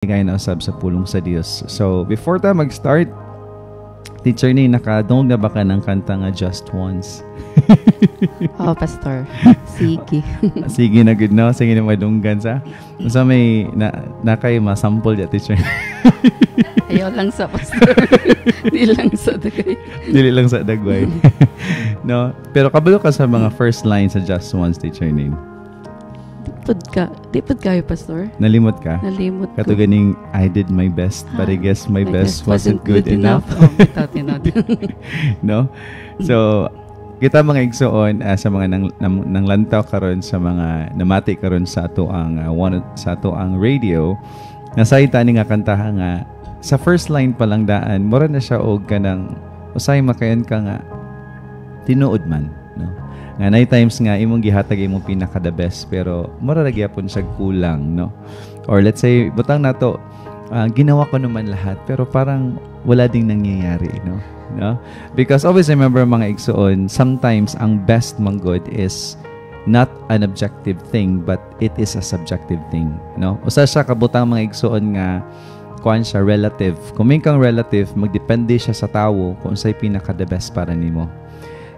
Kaya nausab sa pulong sa Diyos. So, before tayo mag-start, Teacher Ni, naka-down na ba ka ng kanta nga Just Once? Oo, Pastor. Sige. Sige na good, no? Sige na madunggan sa. So, may nakay masample ya, Teacher. Ayaw lang sa Pastor. Dili lang sa dagay. Dili lang sa dagway. No? Pero kabalo ka sa mga first line sa Just Once, Teacher Ni. Di pod kayo, Pastor. Nalimot ka? Nalimot ko. Kato ganing, I did my best, but I guess my best wasn't good enough. No? So, kita mga igsoon sa mga nang lantaw karon sa mga namati karon sa ato ang radio, nasayta ni nga kantaha nga sa first line pa lang daan, mura na siya og kanang usay makayon ka nga tinuod man, no? Nga night times nga imong gihatag imong pinaka the best pero mura ra gyapon siya kulang, no? Or let's say butang nato ginawa ko naman lahat pero parang wala ding nangyayari, no? Because always remember mga igsoon, sometimes ang best man good is not an objective thing but it is a subjective thing, no? Usa siya kabutang mga igsoon nga kuan siya relative. Kung may kang relative, magdepende siya sa tawo kung unsay pinaka the best para nimo.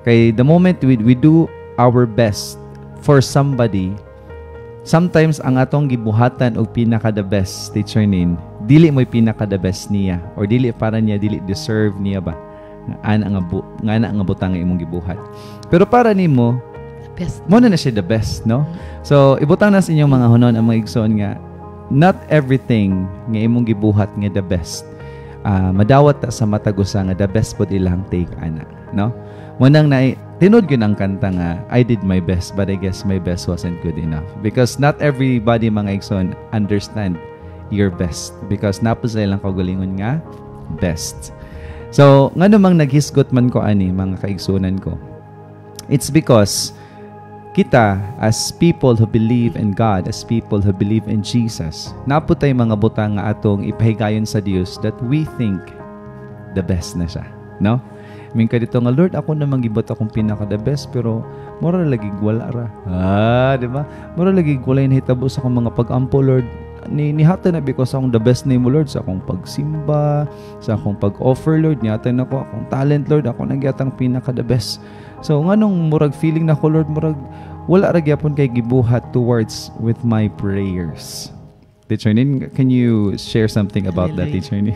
Kay the moment we do our best for somebody, sometimes ang atong gibuhatan og pinaka the best, Teacher Nin, dili mo'y pinaka the best niya or dili para niya, dili deserve niya ba nga nga butang imong gibuhat. Pero para nimo, Best. mo na siya the best, no? So ibutang na sa inyong mga hunon ang mga igsoon nga not everything nga imong gibuhat nga the best madawat ta sa matagusa nga the best pod ilang take ana, no? Munang na tinod gyud ang kanta nga I did my best but I guess my best wasn't good enough because not everybody mga igsoon understand your best because napo sa ilang kaugalingon nga best. So nga namang naghisgot man ko ani mga kaigsunan ko, it's because kita as people who believe in God, as people who believe in Jesus, napo tay mga butang nga atong ipahigayon sa Dios that we think the best na siya, no? Mingka dito nga, Lord, ako namang gibot akong pinaka the best pero mura lagi wala ra. Di ba? Mura lagi wala nahitabo sa akong mga pag-ampo, Lord. Nihata na because akong the best name mo, Lord, sa akong pagsimba, sa akong pag-offer, Lord. Nihatan ako akong talent, Lord. Ako nagyatang pinaka the best. So, nga nung murag feeling na ko, Lord, murag wala ra gyapon kay gibuhat towards with my prayers. Teacher Nin, can you share something about that, Teacher Nin?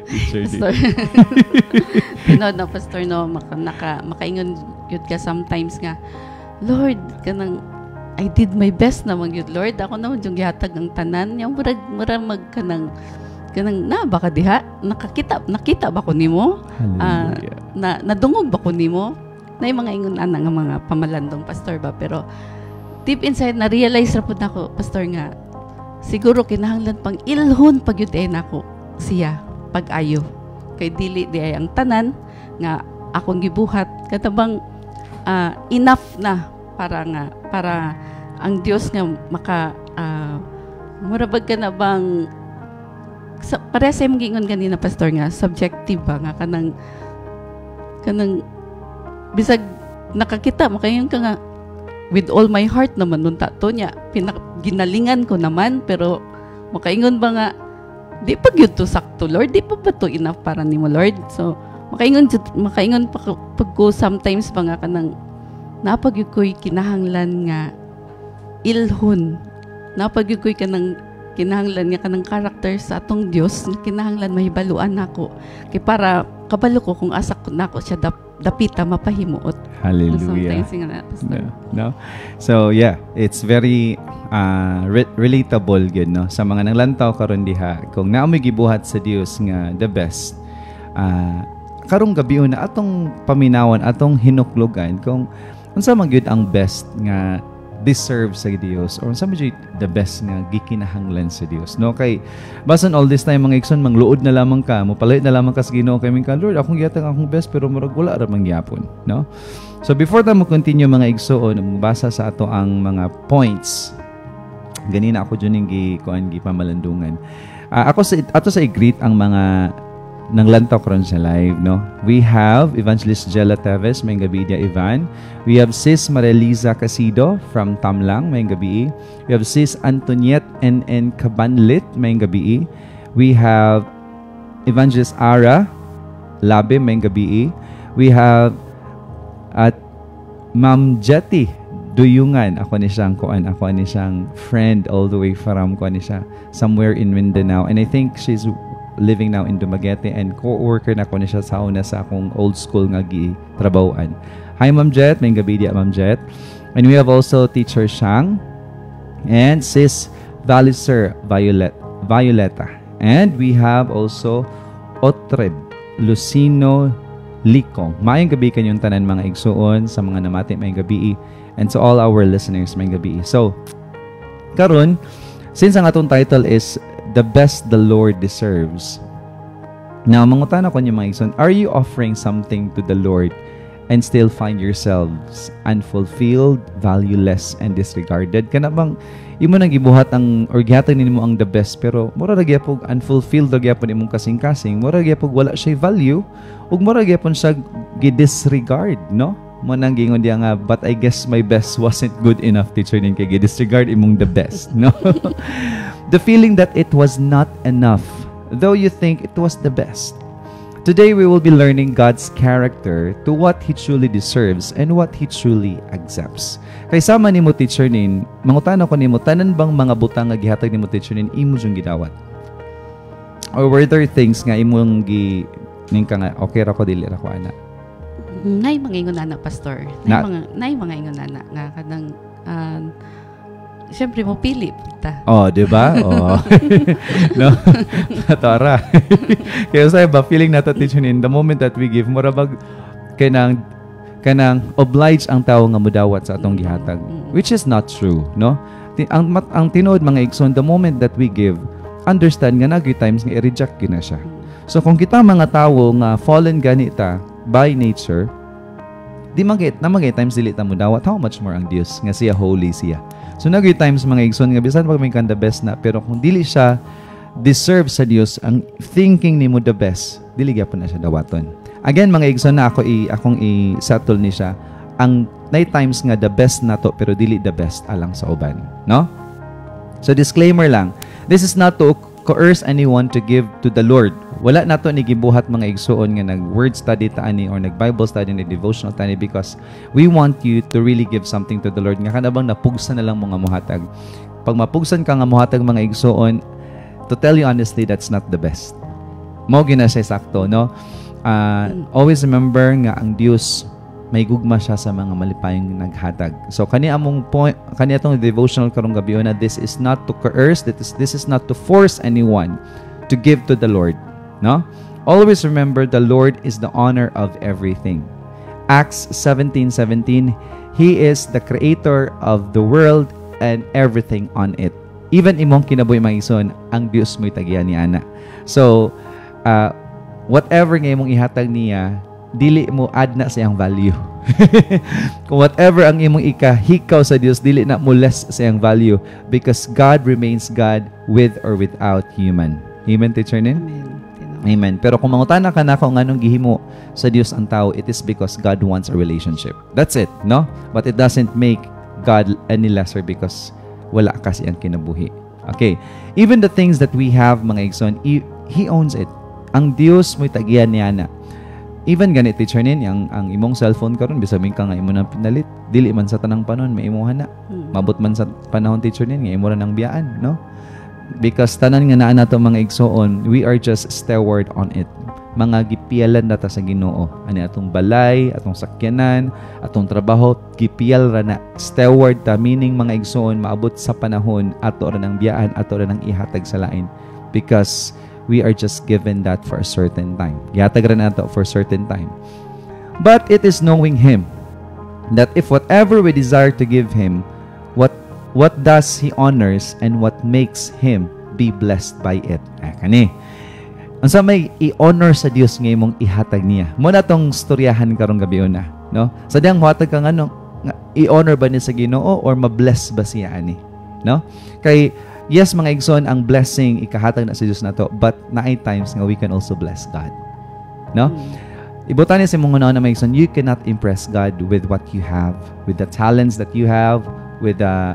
Pastor. Tinod na, Pastor, no, makaingon yun ka sometimes nga, Lord, kanang I did my best naman yun, Lord. Ako naman yung gihatag ng tanan. Yung murag kanang na baka diha nakita ba ko nimo? Nadungog ba ko nimo? Na yung mga ingon ana nga mga pamalandong pastor ba, pero deep inside na realize ra pud nako, Pastor, nga siguro kinahanglan pang ilhon pag yun nako siya pag-ayo kay dili di ay ang tanan nga akong gibuhat katabang enough na para ang Dios nga maka murabag ka na bang pareha sa imong giingon ganina, Pastor, nga subjective ba nga kanang bisag nakakita makayon ka nga with all my heart naman nun tato niya ginalingan ko naman pero makaingon ba nga di pa gyud to sakto, Lord, di pa ba to enough para nimo, Lord? So makaingon pag ko sometimes pa nga kanang napagyud ko'y kinahanglan nga ilhon, napagyud ko'y kanang kinahanglan nga kanang character sa atong Dios nga kinahanglan mahibaluan nako kay para kabalo ko kung asa ko nako siya dapita mapahimuot. Hallelujah. No? So yeah, it's very relatable good, no? Sa mga nanglantaw karon diha kung naamoy gibuhat sa Dios nga the best, karong gabi na atong paminawan, atong hinuklogan kung unsa man gyud ang best nga deserve sa Dios or unsa man gyud the best nga gikinahanglan sa Dios, no? Kay bason all this time mga igsoon mangluod na lamang ka, mopalit na lamang ka sa Ginoo kay mingka, Lord, akong gihatag akong best pero murag wala ra mangyapon, no? So before ta mo continue mga igsoon, magbasa sa ato ang mga points. Ganina ako dyan yung gipamalandungan. Ato sa i-greet ang mga nang lantaw karon sa live, no? We have Evangelist Jella Teves, may gabi dia Ivan. We have Sis Mareliza Casido from Tamlang, may gabi. We have Sis Antoniette N.N. Cabanlit, may gabi. We have Evangelist Ara Labe, may gabi. We have at Ma'am Jetty Duyungan, ako ni siyang friend all the way from somewhere in Mindanao, and I think she's living now in Dumaguete, and co-worker na ko ni siya sa una sa akong old school nga gitrabahoan. Hi Ma'am Jet, may gabi dia Ma'am Jet. And we have also Teacher Shang and Sis Valiser Violeta. And we have also Otreb Lucino Likong. Maayong gabi kanyong tanan mga igsuon sa mga namati may gabi, and to all our listeners may gabi. So, karon, since ang atong title is The Best the Lord Deserves. Now, mangutana ko niyo mga igsoon, are you offering something to the Lord and still find yourselves unfulfilled, valueless, and disregarded? Kana bang imo nang gibuhat ang or gihatag nimo ang the best pero mura ra gyapon unfulfilled ra gyapon imong kasing-kasing, mura gyapon wala siya value ug mura gyapon siya gi-disregard, no? Mo nang gingon diya nga, but I guess my best wasn't good enough, teacher, nin kay gi-disregard imong the best, no? The feeling that it was not enough, though you think it was the best. Today, we will be learning God's character to what He truly deserves and what He truly accepts. Kay sama nimo, teacher, nin, mangutana ko nimo, tanan bang mga butang nga gihatag nimo, teacher, nin, imo yung gidawat? Or were there things nga imong ning ka nga, okay ra ko, dili ra ko, ana? Nay mga ingon ana, pastor. Nay mga ingon ana nga kanang siyempre mo pili ta. Oh, di ba? Oh. No. Tara. Kaya sa ba feeling nato, teacher, in the moment that we give, mura bag kanang oblige ang tao nga mudawat sa atong gihatag, which is not true, no? Ang tinuod mga igsoon, the moment that we give, understand nga nagay times nga i-reject gina siya. So kung kita mga tao nga fallen ganita by nature, di magay times dili ta mo dawat, how much more ang Dios nga siya holy siya. So nagay times mga igsoon nga bisan pag may kan the best na, pero kung dili siya deserve sa Dios ang thinking nimo the best, dili gyapon na siya dawaton. Again mga igsoon na akong i-settle ni siya ang night times nga the best nato pero dili the best alang sa uban, no? So disclaimer lang, this is not to coerce anyone to give to the Lord. Wala nato ni gibuhat mga igsuon nga nag-word study ta ani or nag-Bible study ni devotional ta ani, because we want you to really give something to the Lord. Nga kanabang napugsan na lang mga muhatag. Pag mapugsan ka nga muhatag mga igsuon, to tell you honestly, that's not the best. Mo gina siya sakto, no? Always remember nga ang Dios may gugma siya sa mga malipayong naghatag. So kani among point, kani atong devotional karong gabi na, this is not to coerce, this is not to force anyone to give to the Lord, no? Always remember the Lord is the honor of everything. Acts 17:17, He is the creator of the world and everything on it. Even imong kinabuhi mga igsoon, ang Dios mo'y tagiyan ni ana. So whatever nga imong ihatag niya, dili mo add na sa iyang value. Kung whatever ang imong ikahikaw sa Dios, dili na mo less sa iyang value, because God remains God with or without human. Amen, teacher nin? Amen. Pero kung mangutana ka na kung anong gihimo sa Dios ang tao, it is because God wants a relationship. That's it, no? But it doesn't make God any lesser because wala kasi ang kinabuhi. Okay. Even the things that we have, mga igsoon, He owns it. Ang Dios mo'y tagiyan niya na. Even ganit, teacher nin, ang imong cellphone karon bisa min ka nga imo nang pinalit, dili man sa tanang panon may imuha na. Mabot man sa panahon, teacher nin, nga imo ra nang biyaan, no? Because tanan nga naa nato mga igsoon, we are just steward on it. Mga gipialan nata sa Ginoo. Ani atong balay, atong sakyanan, atong trabaho, gipial ra na. Steward ta, meaning mga igsoon, maabot sa panahon ato ra nang biyaan, ato ra nang ihatag sa lain, because we are just given that for a certain time. Gihatag ra nato for a certain time. But it is knowing Him that if whatever we desire to give Him, what does He honors and what makes Him be blessed by it. Kani. Unsa may i-honor sa Dios nga imong ihatag niya. Mo na tong storyahan karong gabi una, no? Sa diyang hatag kang ano, i-honor ba niya sa Ginoo or ma-bless ba siya ani, no? Kay yes, mga igsoon, ang blessing ikahatag na sa Dios nato, but naay times nga we can also bless God. No? Ibutan niya sa mga una na mga igsoon, you cannot impress God with what you have, with the talents that you have, with the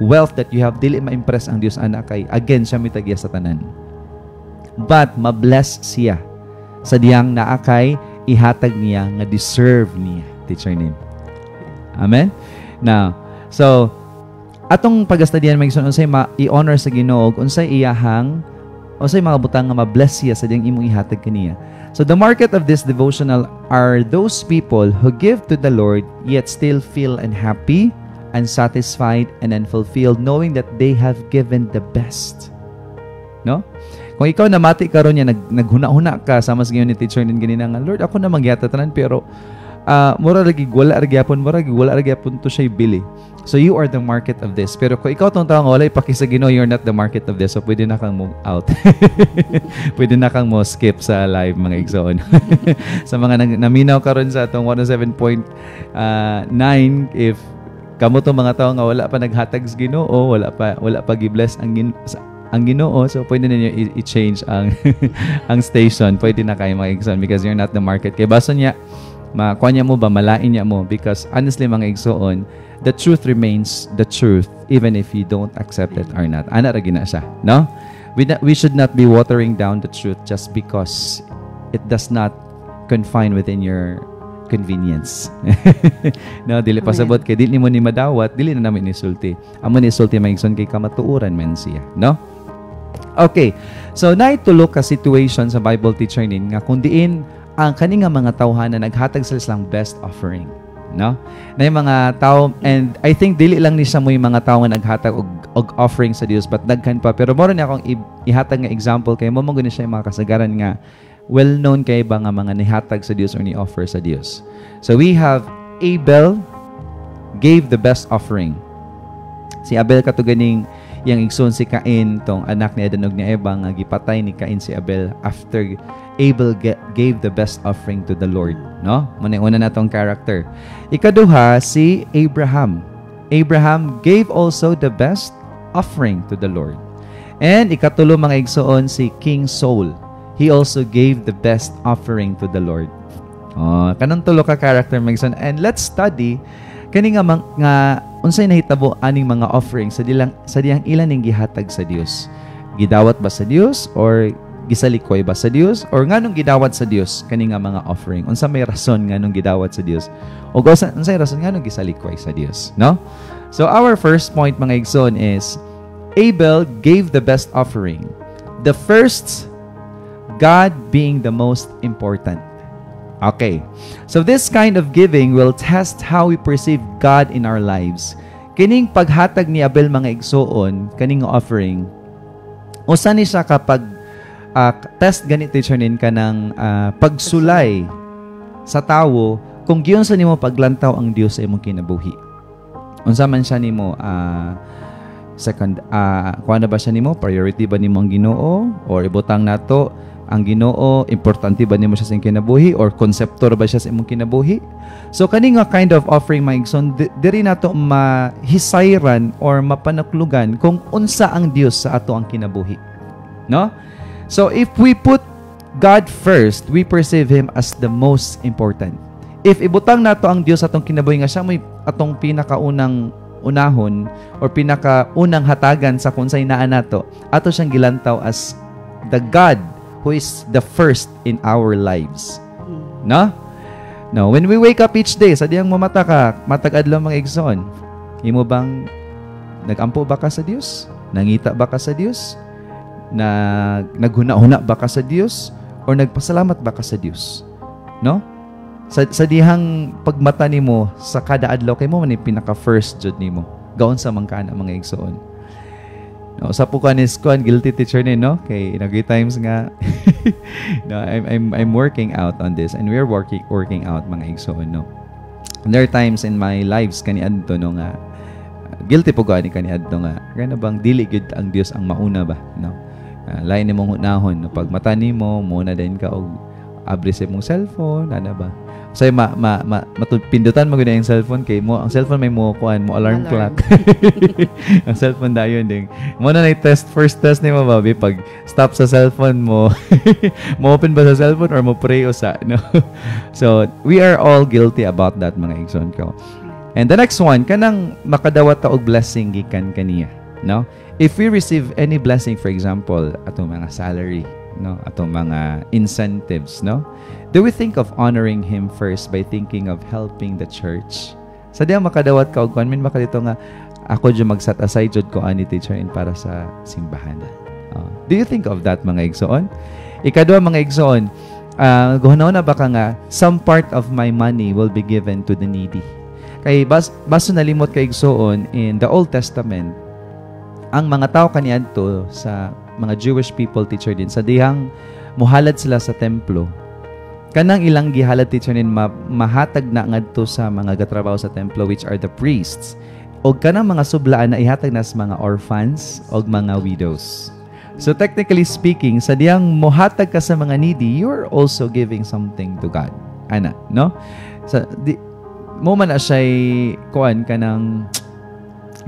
wealth that you have. Dili ma-impress ang Dios anak kay again siya mitagya sa tanan. But mabless siya sa diyang naakay ihatag niya nga deserve niya, teacher name. Amen? Now, so atong pag-studian mga igsoon, unsay i-honor sa Ginoo, unsay iyahang unsay mga butang nga mabless siya sa diyang imong ihatag kaniya. So the market of this devotional are those people who give to the Lord yet still feel unhappy, unsatisfied, and unfulfilled, knowing that they have given the best. No? Kung ikaw namati karon niya, naghuna-huna ka sama sa ni teacher nin ganina nga, Lord, ako na magyata tanan pero mura lagi wala ra gyapon to siya bili. So you are the market of this. Pero kung ikaw tong tao nga wala ipakisa Ginoo, you're not the market of this. So pwede na kang move out. Pwede na kang mo skip sa live mga igsoon. Sa mga naminaw karon sa atong 107.9, if kamo tong mga tao nga wala pa naghatag sa Ginoo, wala pa gi-bless ang Ginoo, so pwede ninyo i-change ang ang station. Pwede na kayo mga igsoon because you're not the market. Kaya baso niya makuha niya mo ba, malain niya mo, because honestly mga igsoon, the truth remains the truth even if you don't accept it or not. Ana ra gina siya, no? We should not be watering down the truth just because it does not confine within your convenience. No, dili pasabot kay dili mo ni madawat, dili na namin isulti. Amo ni isulti maigsoon kay kamatuoran men siya, no? Okay. So naitulok ka situation sa Bible teacher nin nga kung diin ang kani nga mga tawhan na naghatag sila silang best offering, no? Na yung mga tao, and I think dili lang ni siya mo yung mga tao nga naghatag og offering sa Dios, but daghan pa. Pero moro ni akong ihatag nga example kay mo gani siya yung mga kasagaran nga well-known kay ba nga mga nihatag sa Dios or ni-offer sa Dios. So we have Abel gave the best offering. Si Abel katuganing yang igsoon si Cain, tong anak ni Adan ug ni Eva nga gipatay ni Cain si Abel after Abel gave the best offering to the Lord, no? Muna una natong character. Ikaduha si Abraham. Abraham gave also the best offering to the Lord. And ikatulo mga igsoon si King Saul. He also gave the best offering to the Lord. Oh, kanang tulo ka character mga igsoon. And let's study kani nga unsay nahitabo aning mga offering sa diyang ilan ning gihatag sa Dios. Gidawat ba sa Dios or gisalikoy ba sa Dios, or nganong gidawat sa Dios kani nga mga offering? Unsa may rason nganong gidawat sa Dios? O unsay rason nganong gisalikoy sa Dios, no? So our first point mga igsoon is Abel gave the best offering. The first, God being the most important. Okay. So this kind of giving will test how we perceive God in our lives. Kining paghatag ni Abel mga igsoon, kaning offering, usa ni siya kapag test ganit teacher nin ka ng pagsulay sa tawo kung giyon sa nimo paglantaw ang Dios sa imong kinabuhi. Unsa man siya nimo second kuan ba siya nimo, priority ba nimo ang Ginoo, or ibutang nato ang Ginoo importante ba nimo siya sa imong kinabuhi, or konseptor ba siya sa imong kinabuhi? So kani nga kind of offering maigsoon diri nato mahisayran or mapanaklugan kung unsa ang Dios sa ato ang kinabuhi, no? So if we put God first, we perceive Him as the most important. If ibutang nato ang Dios atong kinabuhi nga siya mo atong pinakaunang unahon or pinakaunang hatagan sa kunsay naa nato, ato siyang gilantaw as the God who is the first in our lives. No? No, when we wake up each day, sa diyang mamata ka, matag adlaw mga igsoon, imo bang nagampo ba ka sa Dios? Nangita ba ka sa Dios? Naghuna-huna ba ka sa Dios, or nagpasalamat ba ka sa Dios? No? Sa dihang pagmata nimo sa kada adlaw kay mo man pinaka first jud nimo. Gaon sa mangkana mga igsoon. No, sa po kanis kon guilty teacher ni, no? Kay nagay times nga no, I'm working out on this, and we're working out mga igsoon, no. And there are times in my lives kani adto no nga guilty po gani kani adto nga kana bang dili gid ang Dios ang mauna ba, no? Lain nimong hunahon no, pag mata nimo muna din ka og abri sa imong cellphone, ana ba? Say pindutan mo gud yung cellphone kay mo. Ang cellphone may mo alarm clock. Ang cellphone dayon ding. Mo na first test ni mo babi pag stop sa cellphone mo. Mo open ba sa cellphone or mo pray usa, no? So, we are all guilty about that mga igsoon ko. And the next one, kanang makadawat ta og blessing gikan kaniya, no? If we receive any blessing, for example, atong mga salary, no, atong mga incentives, no, do we think of honoring Him first by thinking of helping the church? Sa diya makadawat ka og min makalito nga ako jud mag-set aside jud ko ani teacher para sa simbahan. Do you think of that mga igsoon? Ikaduha mga igsoon, guhanaw na baka nga some part of my money will be given to the needy. Kay baso nalimot kay igsoon in the Old Testament, ang mga tao kaniadto sa mga Jewish people teacher din sa dihang muhalad sila sa templo. Kanang ilang gihalad teacher din mahatag na ngadto sa mga gatrabaho sa templo which are the priests. O kanang mga sublaan na ihatag na sa mga orphans o mga widows. So technically speaking, sa diyang muhatag ka sa mga needy, you're also giving something to God. Ana, no? So mo man na siya'y kuan kanang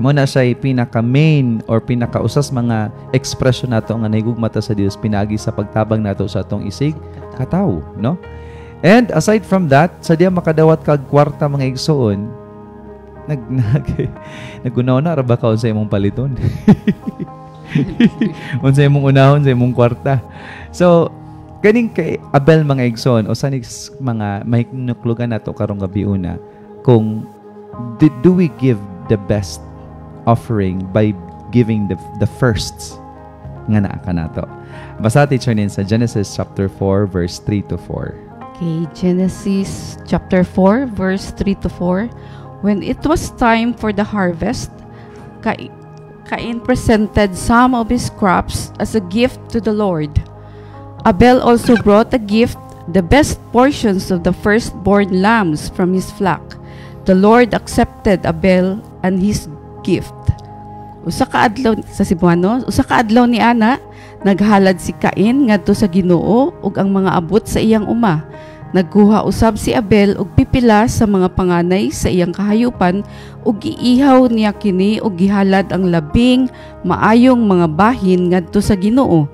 mo na siya'y pinaka-main or pinaka-usas mga expression nato nga nahigugmata sa Dios pinagi sa pagtabang nato sa atong isig katawo, no? And aside from that, sa diya makadawat kag kwarta mga igsoon, nagunaw na ra ba ka sa imong paliton? Unsa imong unahon sa imong kwarta. So, kaning kay Abel mga igsoon o sa mga mahiknuklugan nato karong gabi una, kung do we give the best offering by giving the firsts nga naa kanato. Basa teacher nin sa Genesis chapter 4 verse 3 to 4. Okay, Genesis chapter 4 verse 3 to 4. When it was time for the harvest, Cain presented some of his crops as a gift to the Lord. Abel also brought a gift, the best portions of the firstborn lambs from his flock. The Lord accepted Abel and his gift. Usa ka adlaw sa Cebuano, usa ka adlaw ni ana, naghalad si Cain ngadto sa Ginoo ug ang mga abot sa iyang uma. Nagkuha usab si Abel og pipila sa mga panganay sa iyang kahayupan ug giihaw niya kini ug gihalad ang labing maayong mga bahin ngadto sa Ginoo.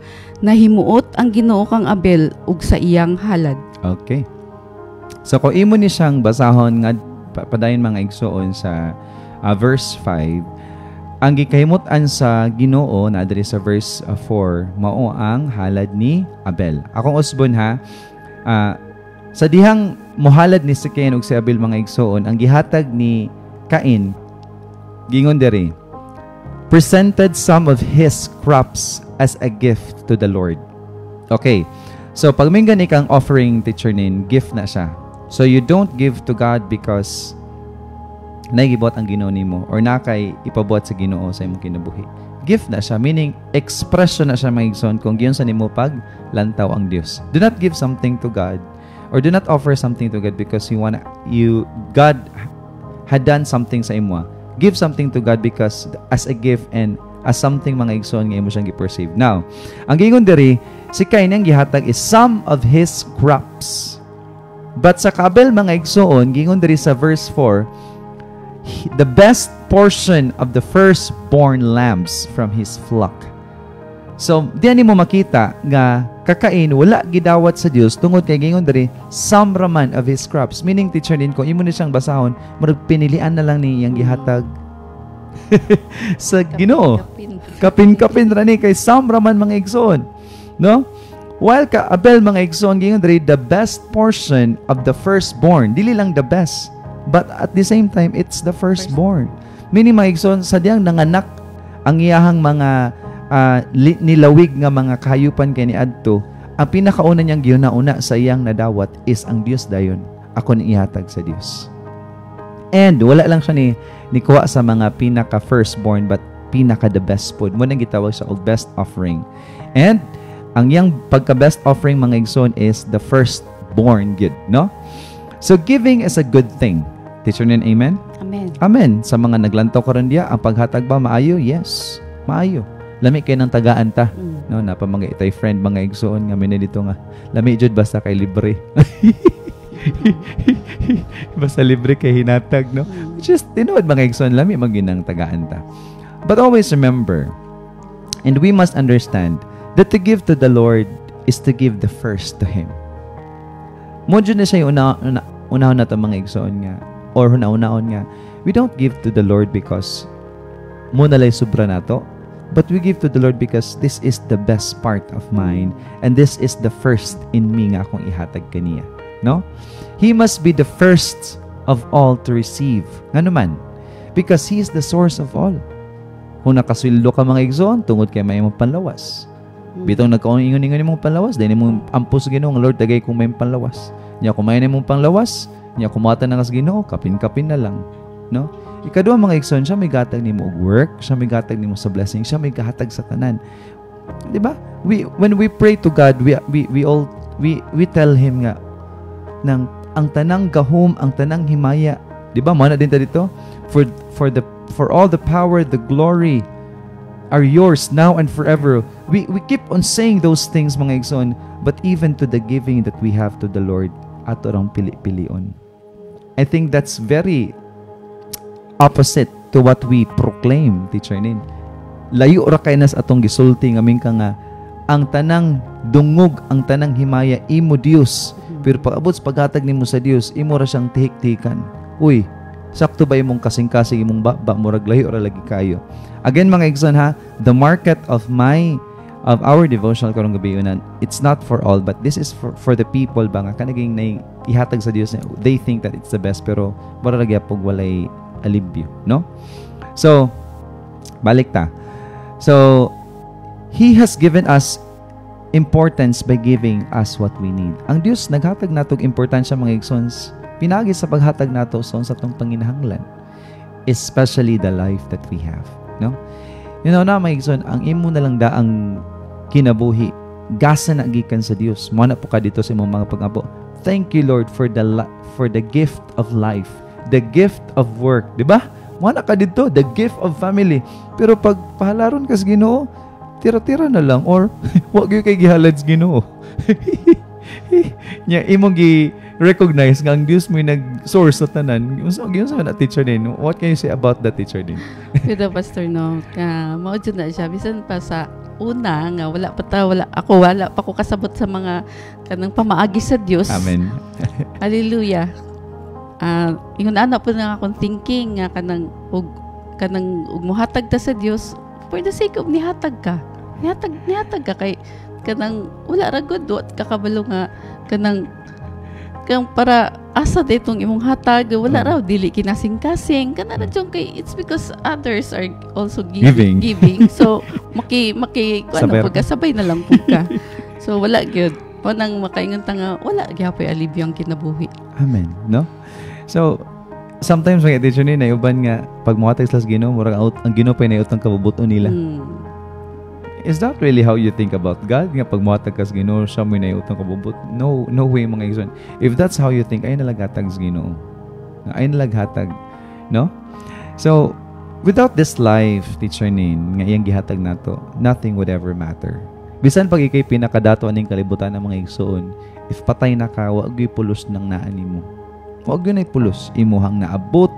Nahimuot ang Ginoo kang Abel ug sa iyang halad. Okay. So kung imo ni siyang basahon nga padayon mga igsoon sa verse 5, ang gikahimutan sa Ginoo na diri sa verse 4 mao ang halad ni Abel. Akong usbon ha, sa dihang mohalad ni si Cain ug si Abel mga igsoon, ang gihatag ni Cain gingon diri, presented some of his crops as a gift to the Lord. Okay. So pag minggan ikang offering teacher nin, gift na siya. So you don't give to God because naigibot ang Ginoo nimo or nakay ipabuhat sa Ginoo sa imong kinabuhi. Gift na siya, meaning expression na siya mga igsoon kung giyon sa nimo pag lantaw ang Dios. Do not give something to God or do not offer something to God because God had done something sa imo. Give something to God because as a gift and as something mga igsoon nga imo siyang gi-perceive. Now, ang gingon diri, si Cain ang gihatag is some of his crops. But sa Abel mga igsoon, gingon diri sa verse 4, the best portion of the firstborn lambs from his flock. So, diyan mo makita nga kakain wala gidawat sa Dios tungod kay gingon diri some raman of his crops. Meaning teacher din ko imo ni siyang basahon, murag pinilian na lang ni yang gihatag sa Ginoo. Kapin-kapin ra ni kay some raman mga igsoon. No? While ka Abel mga igsoon gingon diri the best portion of the firstborn, dili lang the best. But at the same time, it's the firstborn. Meaning mga igsoon, sadyang nanganak ang iyahang mga nilawig nga mga kahayupan kay ni adto, ang pinakauna niyang gihuna-una sa iyang nadawat is ang Dios dayon. Ako ni ihatag sa Dios. And wala lang siya ni kuha sa mga pinaka firstborn but pinaka the best pod. Mo nang gitawag sa og best offering. And ang iyang pagka best offering mga igsoon is the firstborn gid, no? So giving is a good thing. Teacher nin, amen? Amen. Amen. Sa mga naglantaw karon diya, ang paghatag ba maayo? Yes, maayo. Lami kay nang tagaan ta. No, napa mga itay friend mga igsoon nga minay dito nga. Lami jud basta kay libre. Basta libre kay hinatag, no? Which is, tinuod mga igsoon, lami maginang tagaan ta. But always remember, and we must understand, that to give to the Lord is to give the first to Him. Modyo na siya yung unahon na ito mga igsoon nga, or hunaon nga, we don't give to the Lord because muna lay sobra nato, but we give to the Lord because this is the best part of mine, and this is the first in me nga akong ihatag kaniya. No? He must be the first of all to receive. Nga naman, because He is the source of all. Kung nakasildo ka mga igsoon, tungod kay may mong panlawas. Bitong nagkaon-ingon-ingon mong panlawas, dahil mong ampus Ginoo nga Lord, dagay kung may panlawas. Nya kung may mong panlawas, nya kumata na kas Ginoo, kapin-kapin na lang. No? Ikaduha mga igsoon, siya may gatag nimo og work, siya may gatag nimo sa blessing, siya may gahatag sa tanan. 'Di ba? When we pray to God, we tell Him nga nang ang tanang gahom, ang tanang himaya, 'di ba? Mana din ta dito, for all the power, the glory are yours now and forever. We keep on saying those things mga igsoon, but even to the giving that we have to the Lord, ato rang pili-pilion. I think that's very opposite to what we proclaim, Teacher Nin. Layo ra kay nas atong gisulti ngamin ka nga ang tanang dungog, ang tanang himaya imo Dios. Pero pag-abot sa paghatag nimo sa Dios, imo ra siyang tihik-tikan. Uy, sakto ba imong kasing-kasing imong ba murag layo ra lagi kayo. Again mga igsoon ha, the market of our devotional karong gabi unan, it's not for all, but this is for the people ba nga kanaging ihatag sa Dios. They think that it's the best, pero mura ra gyapon walay alibyo, no? So, balik ta. So, He has given us importance by giving us what we need. Ang Diyos naghatag natog importansya mga igsoons, pinagi sa paghatag nato sa atong panginahanglan, especially the life that we have, no? You know na mga igsoon, ang imo na lang daang kinabuhi, gasa na gikan sa Dios. Mo na po ka dito sa imong mga pag-abo. Thank you Lord for the gift of life, the gift of work, di ba? Mana ka dito, the gift of family. Pero pag pahalaron kas Ginoo, tira-tira na lang, or wag gyud kay gihalad sa Ginoo. Nya imong gi-recognize nga ang Dios mo nag-source sa tanan. Unsa na Teacher Din? What can you say about that, Teacher Din? Good Pastor no. Mao jud na siya bisan pa sa una nga wala pa ko kasabot sa mga kanang pamaagi sa Dios. Amen. Hallelujah. Ingon ana po nga akong thinking nga kanang ug muhatag ta sa Dios for the sake of nihatag ka kay kanang wala ra gud kakabalo nga kanang para asa ditong imong hatag wala raw dili kinasing-kasing kana ra jung kay it's because others are also giving. So maki pagkasabay na lang pud ka. So wala gyud nang makaingon ta nga wala gyapon alibyo ang kinabuhi. Amen, no? So, sometimes mga Teacher Nin, naiuban nga, pag muhatag sila sa Ginoo, murag ang Ginoo pa yung ang kabubuton nila. Is that really how you think about God? Nga pag muhatag ka sa Ginoo, siya mo yung ang kabubut? No way mga igsoon. If that's how you think, ay nalaghatag sa Ginoo. Ay nalaghatag. No? So, without this life, Teacher Nin, nga iyang gihatag nato, nothing would ever matter. Bisan pag ikay pinakadato aning kalibutan ng mga igsoon, if patay na ka, wag gyud pulos ng naani mo. Huwag yun ay pulos. Imuhang naabot,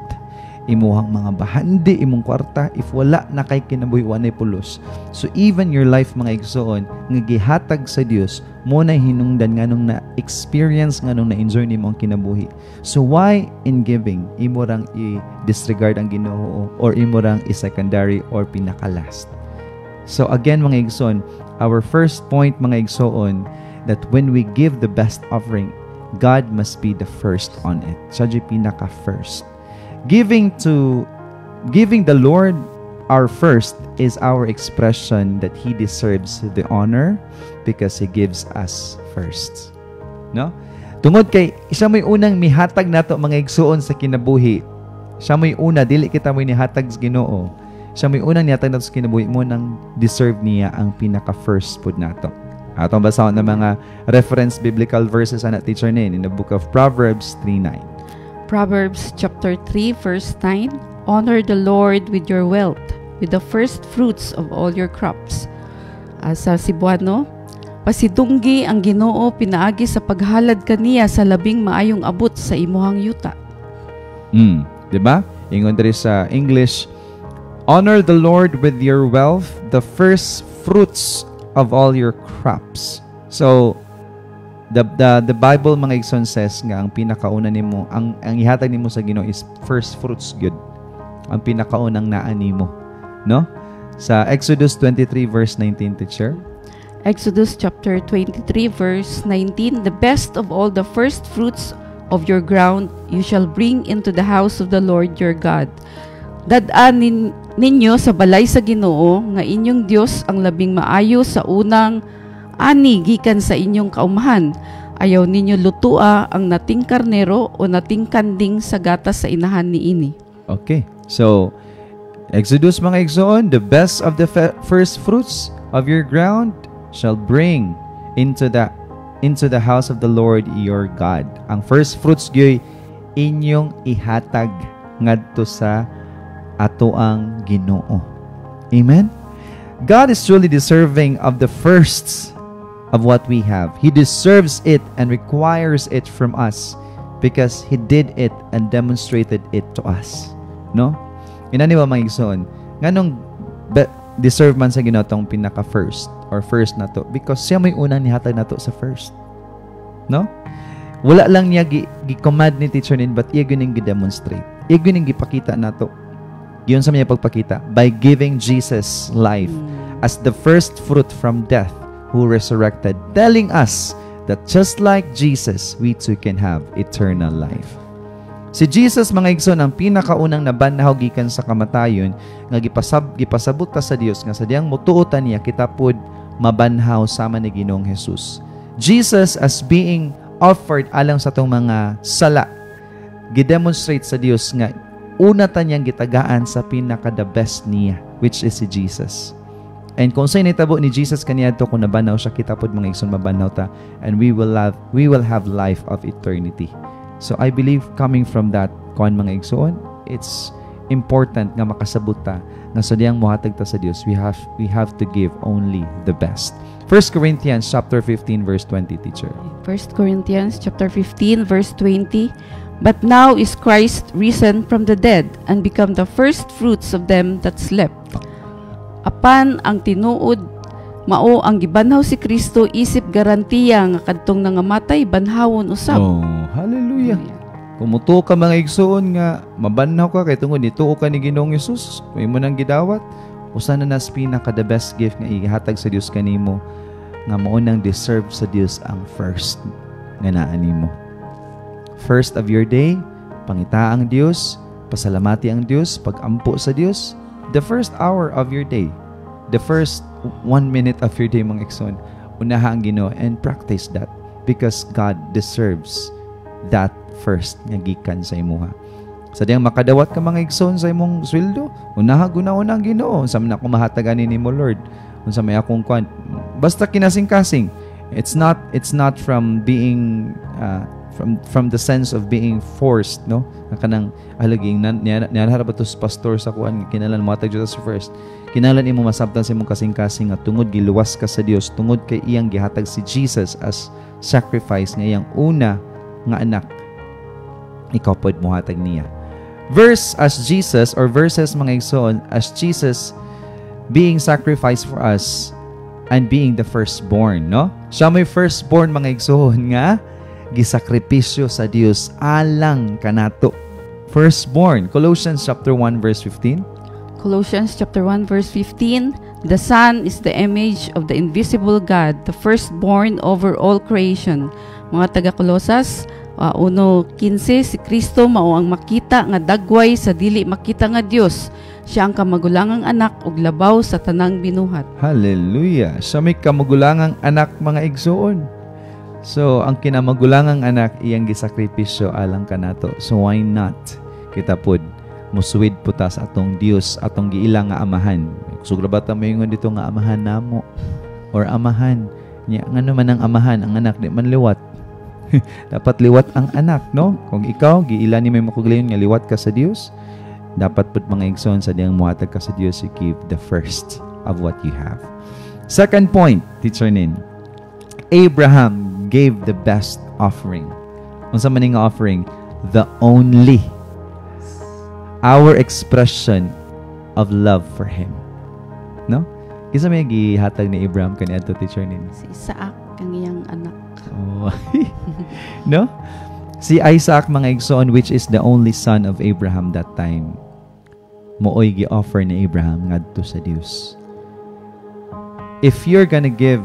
imuhang mga bahandi, imong kwarta, if wala na kay kinabuhi, wanay pulos. So even your life mga igsoon, nga gihatag sa Dios, mo na hinungdan nga nung na-experience nga nung na-enjoy nimo ang kinabuhi. So why in giving, imo rang i-disregard ang Ginoo or imo rang i-secondary or pinaka-last? So again mga igsoon, our first point mga igsoon, that when we give the best offering, God must be the first on it. Siya pinaka-first. Giving the Lord our first is our expression that He deserves the honor because He gives us first. No? Tungod kay, siya mo'y unang mihatag nato mga igsuon sa kinabuhi. Siya mo'y una, dili kita mo'y nihatag sa Ginoo. Siya mo'y unang nihatag nato sa kinabuhi mo nang deserve niya ang pinaka-first pud nato. Atong basahon ng mga reference biblical verses ana Teacher Nin in the book of Proverbs 3:9. Proverbs chapter 3 verse 9, honor the Lord with your wealth, with the first fruits of all your crops. Sa Cebuano, Pasidunggi ang Ginoo pinaagi sa paghalad kaniya sa labing maayong abot sa imuhang yuta. Diba? Ingon diri sa English, honor the Lord with your wealth, the first fruits of all your crops. So, the Bible, mga igsoon, says nga ang pinakauna nimo, ang ihatag nimo sa Ginoo is first fruits good. Ang pinakaunang naani mo, no? Sa Exodus 23 verse 19, teacher. Exodus chapter 23 verse 19, the best of all the first fruits of your ground you shall bring into the house of the Lord your God. Dadaan ninyo sa balay sa Ginoo nga inyong Dios ang labing maayo sa unang ani gikan sa inyong kaumahan. Ayaw ninyo lutua ang nating karnero o nating kanding sa gatas sa inahan niini. Okay. So, Exodus, mga igsoon, the best of the first fruits of your ground shall bring into the house of the Lord your God. Ang first fruits gyoy inyong ihatag ngadto sa atoang Ginoo. Amen? God is truly deserving of the firsts of what we have. He deserves it and requires it from us because He did it and demonstrated it to us. No? Inani ba, mga igsoon? Nganong deserve man sa Ginoo tong pinaka first or first na to? Because siya may unang nihatag na to sa first. No? Wala lang niya gi-command ni teacher nin, but iya gyud ning gi-demonstrate. Iya gyud ning gipakita nato. Yun sa niya pagpakita by giving Jesus life as the first fruit from death, who resurrected, telling us that just like Jesus, we too can have eternal life. Si Jesus, mga igsoon, ang pinakaunang nabanhaw gikan sa kamatayon nga gipasabot ta sa Dios nga sa diyang mutuotan niya kita pod mabanhaw sama ni Ginoong Jesus. Jesus, as being offered alang sa tong mga sala, gidemonstrate sa Dios nga una ta niyang gitagaan sa pinaka the best niya, which is si Jesus. And kung sa'y nitabo ni Jesus kaniadto kung nabanhaw siya, kita pod mga igsoon mabanhaw ta, and we will have life of eternity. So I believe coming from that, kuan mga igsoon, it's important nga makasabot ta nga sa diyang mohatag ta sa Dios, we have to give only the best. 1 Corinthians chapter 15 verse 20, teacher. 1 Corinthians chapter 15 verse 20, but now is Christ risen from the dead and become the first fruits of them that slept. Apan ang tinuod mao ang gibanhaw si Kristo, isip garantiya nga kadtong nangamatay banhawon usab. Oh, hallelujah. Kumuto ka, mga igsoon, nga mabanhaw ka kay tungod nituo ka ni Ginoong Hesus, kung imo nang gidawat, usa na nas pinaka the best gift nga ihatag sa Dios kanimo nga mao nang deserve sa Dios ang first nga naa nimo. First of your day, pangita ang Dios, pasalamati ang Dios, pagampo sa Dios. The first hour of your day, the first 1 minute of your day, mga igsoon, unaha ang Ginoo and practice that because God deserves that first nga gikan sa imuha. Sa diyang makadawat ka, mga igsoon, sa imong sweldo, unaha guna-una ang Ginoo. Unsa man ako mahatagan nimo, Lord? Unsa may akong kwan? Basta kinasing-kasing. It's not from being from the sense of being forced, no? Kanang halaging niya ba to pastor sa kuan kinalan mo atag sa first. Kinalan imo masabtan sa imong kasing-kasing nga tungod giluwas ka sa Dios, tungod kay iyang gihatag si Jesus as sacrifice nga iyang una nga anak. Ikaw pod mohatag niya. Verses, mga igsoon, as Jesus being sacrificed for us and being the firstborn, no? Siya may firstborn, mga igsoon, nga gisakripisyo sa Dios alang kanato. Firstborn, Colossians chapter 1 verse 15. Colossians chapter 1 verse 15, the Son is the image of the invisible God, the firstborn over all creation. Mga taga-Kolosas 1:15, si Kristo mao ang makita nga dagway sa dili makita nga Dios. Siya ang kamagulangang anak ug labaw sa tanang binuhat. Hallelujah. Siya may kamagulangang anak, mga igsoon. So, ang kinamagulangang anak iyang gisakripisyo alang kanato. So, why not? Kita pod, musuwid po ta sa atong Dios, atong giilang nga amahan. Sugra ba ta mayingon dito nga amahan namo? Or amahan? Nya, nga naman ang amahan, ang anak di man liwat. Dapat liwat ang anak, no? Kung ikaw, giila ni may makuglayon nga liwat ka sa Dios, dapat pod mga igsoon sa diyang muhatag ka sa Dios, you give the first of what you have. Second point, Teacher Nin. Abraham gave the best offering. Unsa man nga offering? The only. Our expression of love for him. No? Kisa may gihatag ni Abraham kaniadto, Teacher Nin? Si Isaac, kang iyang anak. Oh. No? Si Isaac, mga igsoon, which is the only son of Abraham that time, mooy gi-offer ni Abraham ngadto sa Dios. If you're gonna give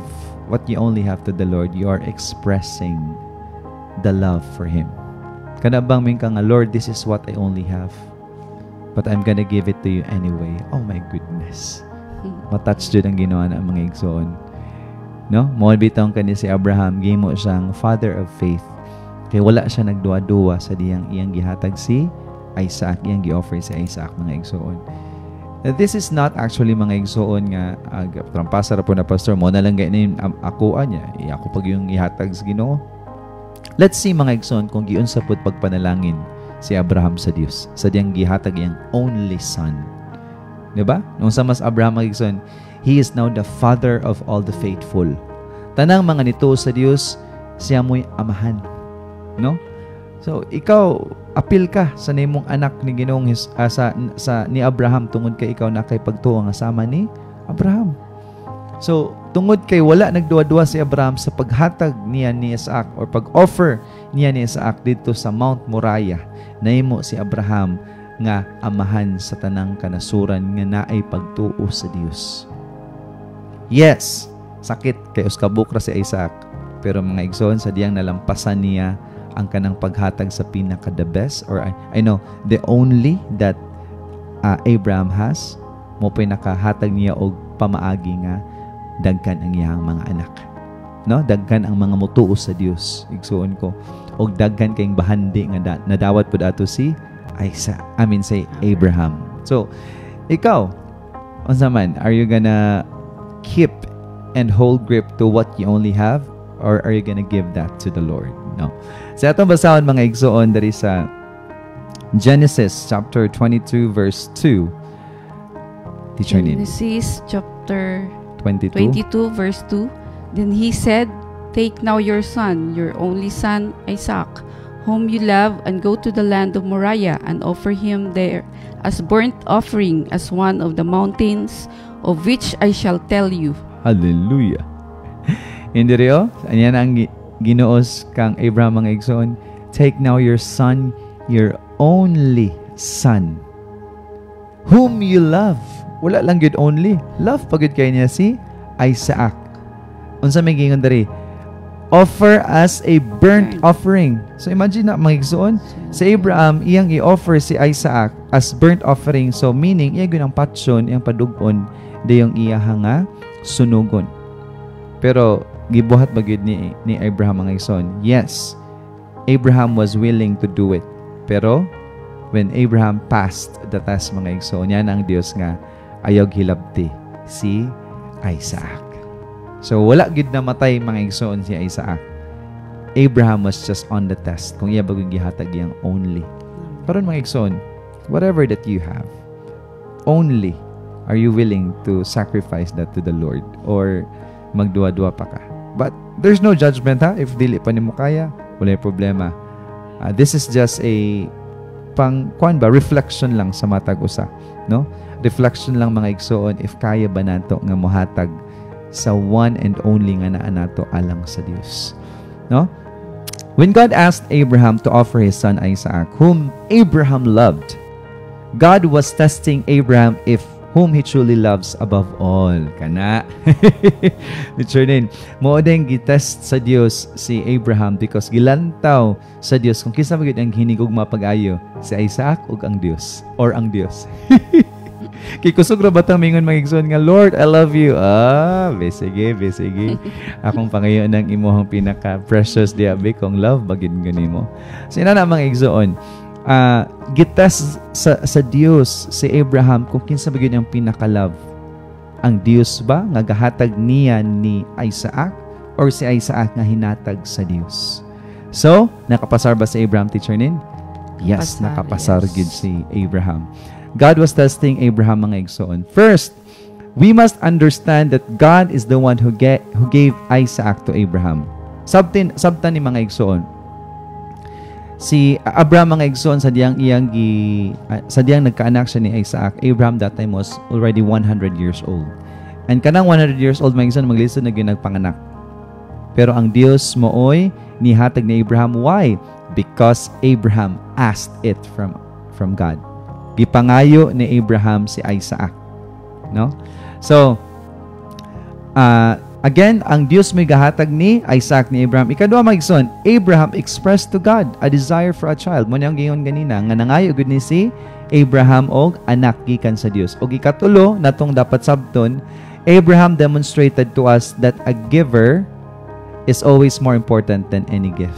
what you only have to the Lord, you are expressing the love for Him. Kana bang mingka nga, Lord, this is what I only have, but I'm gonna give it to you anyway. Oh my goodness. Matouch dyan ang ginawa na mga igsoon. No? Mo bitong kani si Abraham, gimo siyang father of faith. Kaya wala siya nagduwa-duwa sa iyang gihatag si Isaac, iyang gi-offer si Isaac, mga igsoon. This is not actually, mga igsoon, nga trampasa ra po na pastor mo na lang ganin ako niya. Ako pag yung ihatag sa Ginoo. Let's see, mga igsoon, kung giunsa pud pagpanalangin si Abraham sa Dios sa diyang gihatag iyang only son. Diba? Nung sa mas Abraham, mga igsoon, he is now the father of all the faithful. Tanang mga nito sa Dios, siya mo'y amahan. No? So, ikaw, apil ka sa nimong anak ni Ginoong ni Abraham tungod kay ikaw na kay pagtuo nga sama ni Abraham. So, tungod kay wala nagduwa-duwa si Abraham sa paghatag niya ni Isaac or pag-offer niya ni Isaac dito sa Mount Moriah, nahimo si Abraham nga amahan sa tanang kanasuran nga naay pagtuo sa Dios. Yes, sakit kay uskabukra si Isaac, pero mga igsoon sa diyang nalampasan niya ang kanang paghatag sa pinaka the best, or I know the only that Abraham has, mo pinakahatag niya og pamaagi nga dagkan ang iyang mga anak. No, dagkan ang mga mutuo sa Dios, igsuon ko, og dagkan kayong bahandi nga nadawat pud ato si Abraham. So, ikaw, unsa man, are you gonna keep and hold grip to what you only have, or are you gonna give that to the Lord? No. Sa atong basahon, mga igsoon, dari sa Genesis chapter 22 verse 2. Teacher Nin. Genesis chapter 22 verse 2. Then he said, "Take now your son, your only son Isaac, whom you love, and go to the land of Moriah and offer him there as burnt offering as one of the mountains of which I shall tell you." Hallelujah. Hindi rin, anyan ang Ginoos kang Abraham, mga igsoon. Take now your son, your only son, whom you love. Wala lang good only. Love pagod kayo niya si Isaac. Unsa may gingon dari? Offer as a burnt offering. So imagine na, mga igsoon, si Abraham, iyang i-offer si Isaac as burnt offering. So meaning, iya ginang patsyon, iyang padugon, dayong iya nga sunugon. Pero gibuhat ba gyud ni Abraham, mga igsoon? Yes, Abraham was willing to do it. Pero when Abraham passed the test, mga igsoon, yan ang Dios nga ayaw hilabti si Isaac. So wala gid namatay, mga igsoon, si Isaac. Abraham was just on the test kung iya bagong gihatag yang only. Karon, mga igsoon, whatever that you have, only, are you willing to sacrifice that to the Lord, or magduwa-duwa pa ka? But there's no judgment, ha? If dili pa nimo kaya, wala problema. This is just a reflection lang sa matag usa, no? Reflection lang, mga igsoon, if kaya ba nato nga mohatag sa one and only nga naa nato alang sa Dios, no? When God asked Abraham to offer his son Isaac, whom Abraham loved, God was testing Abraham if whom he truly loves above all. Kana. Literally, mo din gitest sa Dios si Abraham because gilantaw sa Dios kung kinsa magid ang hinigugma pag-ayo, si Isaac ug ang Dios, or ang Dios. Kay kusog ra batang mingon, mga igsoon, nga, Lord, I love you. Besige. Akong pangayo ng imuhang pinaka-precious diabe kong love bagid ganimo. Sina na, mga igsoon, gitest sa Dios si Abraham kung kinsa ba gyud ang pinaka-love. Ang Dios ba nga gahatag niya ni Isaac, or si Isaac nga hinatag sa Dios? So, nakapasar ba si Abraham, Teacher Nin? Yes, nakapasar gid si Abraham. God was testing Abraham, mga igsoon. First, we must understand that God is the one who gave Isaac to Abraham. Sabtan ni mga igsoon. Si Abraham mga igsoon sa diyang nagkaanak siya ni Isaac. Abraham that time was already 100 years old. And kanang 100 years old mga igsoon maglisod na nagpanganak. Pero ang Dios mooy nihatag ni Abraham. Why? Because Abraham asked it from God. Gipangayo ni Abraham si Isaac. No? So, again, ang Diyos may gahatag ni Isaac ni Abraham. Ikaduha magigsoon, Abraham expressed to God a desire for a child. Mo niyang gayon ganina, nga nangayo gud ni si Abraham og anak gikan sa Dios. Og ikatulo, natong dapat sabton, Abraham demonstrated to us that a giver is always more important than any gift.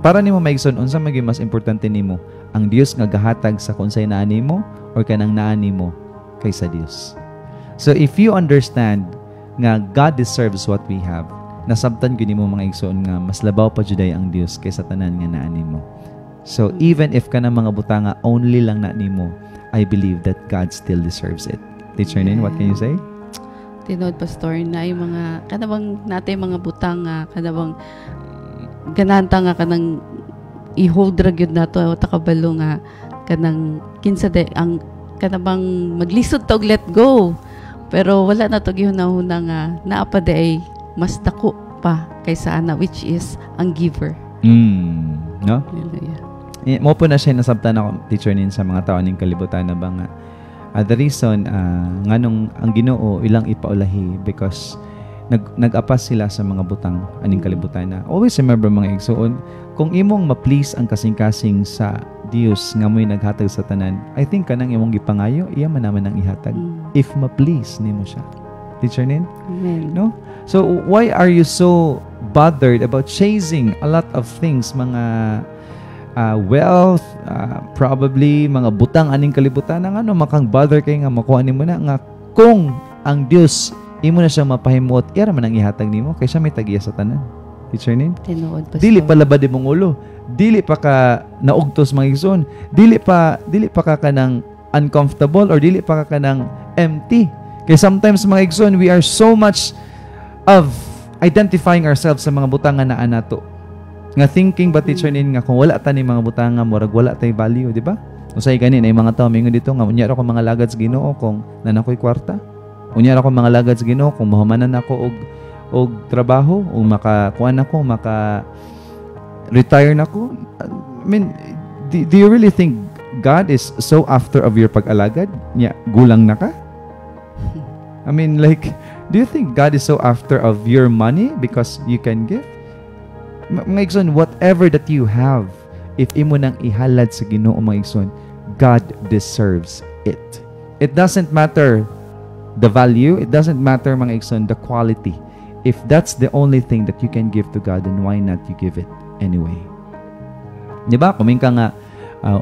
Para nimo maigsoon, unsa maging mas importante nimo? Ang Dios nga gahatag sa kunsay naa nimo or kanang naa nimo kaysa Dios. So if you understand nga God deserves what we have, nasabtan gyud nimo mga igsoon nga mas labaw pa jud ang Dios kaysa tanan nga naa nimo. So even if kana mga butanga only lang na nimo, I believe that God still deserves it. Teacher Nin, what can you say? Tinod pastor na yung mga kanabang natay mga butang nga kanabang gananta nga kanang i-hold ra gyud nato o takabalo nga kanang kinsa de ang kanabang maglisod tog let go. Pero wala na to gihunahuna nga naa pa de ay mas dako pa kaysa ana which is ang giver. No? Hallelujah. Mo po na siya nasabtan ako teacher nin sa mga tao ning kalibutan na ba nga the reason nganong ang Ginoo ilang ipaulahi because nag-apas sila sa mga butang aning kalibutan na. Always remember mga igsoon, kung imong ma-please ang kasing-kasing sa Dios nga mo'y naghatag sa tanan, I think kanang imong gipangayo, iya man naman ang ihatag. If ma-please nimo siya. Teacher Nin? Amen. No? So, why are you so bothered about chasing a lot of things, mga wealth, probably mga butang aning kalibutan nga no makang bother kay nga makuha nimo na nga kung ang Dios imo na siya mapahimuot ira man ang ihatag nimo kaysa may tagiya sa tanan. Teacher Nin? Tinuod pastor. Dili pa labad imong ulo, dili pa ka naugtos mga igsoon, dili pa ka kanang uncomfortable or dili pa ka kanang empty. Kay sometimes mga igsoon we are so much of identifying ourselves sa mga butang nga naa nato. Nga thinking ba teacher Nin nga kung wala ta ni mga butang nga murag wala tay value, di ba? Usay ganin ay mga tawo mingon dito nga unya ra ko mga lagad sa Ginoo kung nanakoy kwarta. Unya ra ko mga lagad sa Ginoo kung mahumanan ako og trabaho o makakuan ako, retire na ko. I mean, do you really think God is so after of your pag-alagad? Nya gulang na ka? I mean, like, do you think God is so after of your money because you can give? Mga igsoon, whatever that you have, if imo nang ihalad sa Ginoo mga igsoon, God deserves it. It doesn't matter the value, it doesn't matter mga igsoon, the quality. If that's the only thing that you can give to God, then why not you give it anyway? Diba? Kuming ka nga,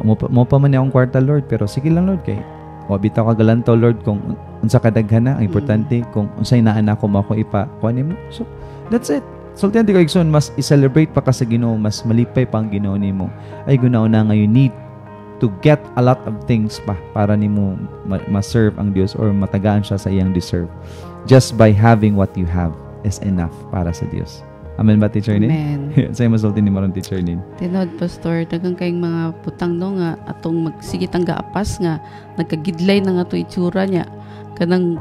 mo pa man akong kwarta, Lord, pero sige lang, Lord, kay bitaw ka galanto, Lord, kung unsa kadaghan na, ang importante, kung unsay naan ako mo ako ipakuanin mo. So, that's it. So, tiyan ko, Igsoon, mas i-celebrate pa ka sa Ginoo, mas malipay pa ang Ginoo nimo. Ay, gunauna nga, you need to get a lot of things pa para nimo ma-serve ang Dios or matagaan siya sa iyang deserve. Just by having what you have is enough para sa Dios. Amen ba, Teacher Nin? Amen. Sa'yo masulti ni Maron, Teacher Nin. Tinod, Pastor, dagang kayong mga putang no nga, atong magsigit ang gaapas nga, nagkagidlay na nga ito itsura niya. Kanang,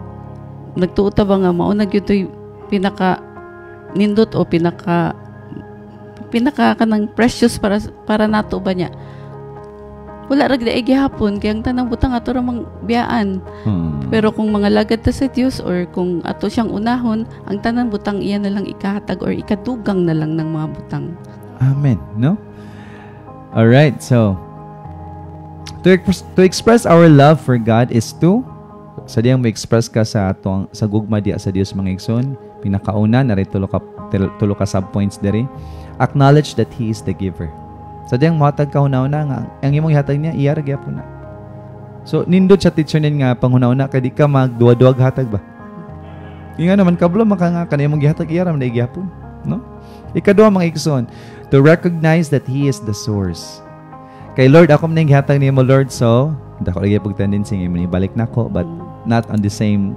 nagtuuta ba nga, maunag yun ito'y pinaka nindot o pinaka kanang precious para nato ba niya. Wala ra gid ay gihapon kay ang tanang butang ato ra mang biyaan. Pero kung mga lagad ta sa Dios or kung ato siyang unahon, ang tanang butang iya na lang ikahatag or ikadugang na lang ng mga butang. Amen, no? All right, so to express our love for God is to sa diyang ma-express ka sa atong sa gugma diya sa Dios mga igsoon. Pinakauna na rin tulo ka sub-points diri. Acknowledge that He is the giver. Sa diyang mahatag ka una-una nga, ang imong ihatag niya, iyara gyapon na. So, nindot sa teacher nin nga, panguna-una, kadi ka magduwa-duwag hatag ba? Yung nga naman, kablo, maka nga, kanay mong ihatag, iyara, man gyapon. No? Ikaduha mga igsoon, to recognize that He is the source. Kay Lord, ako man ihatag niya mo, Lord, so, dako lagi pagtandin sing imo ni balik nako, but not on the same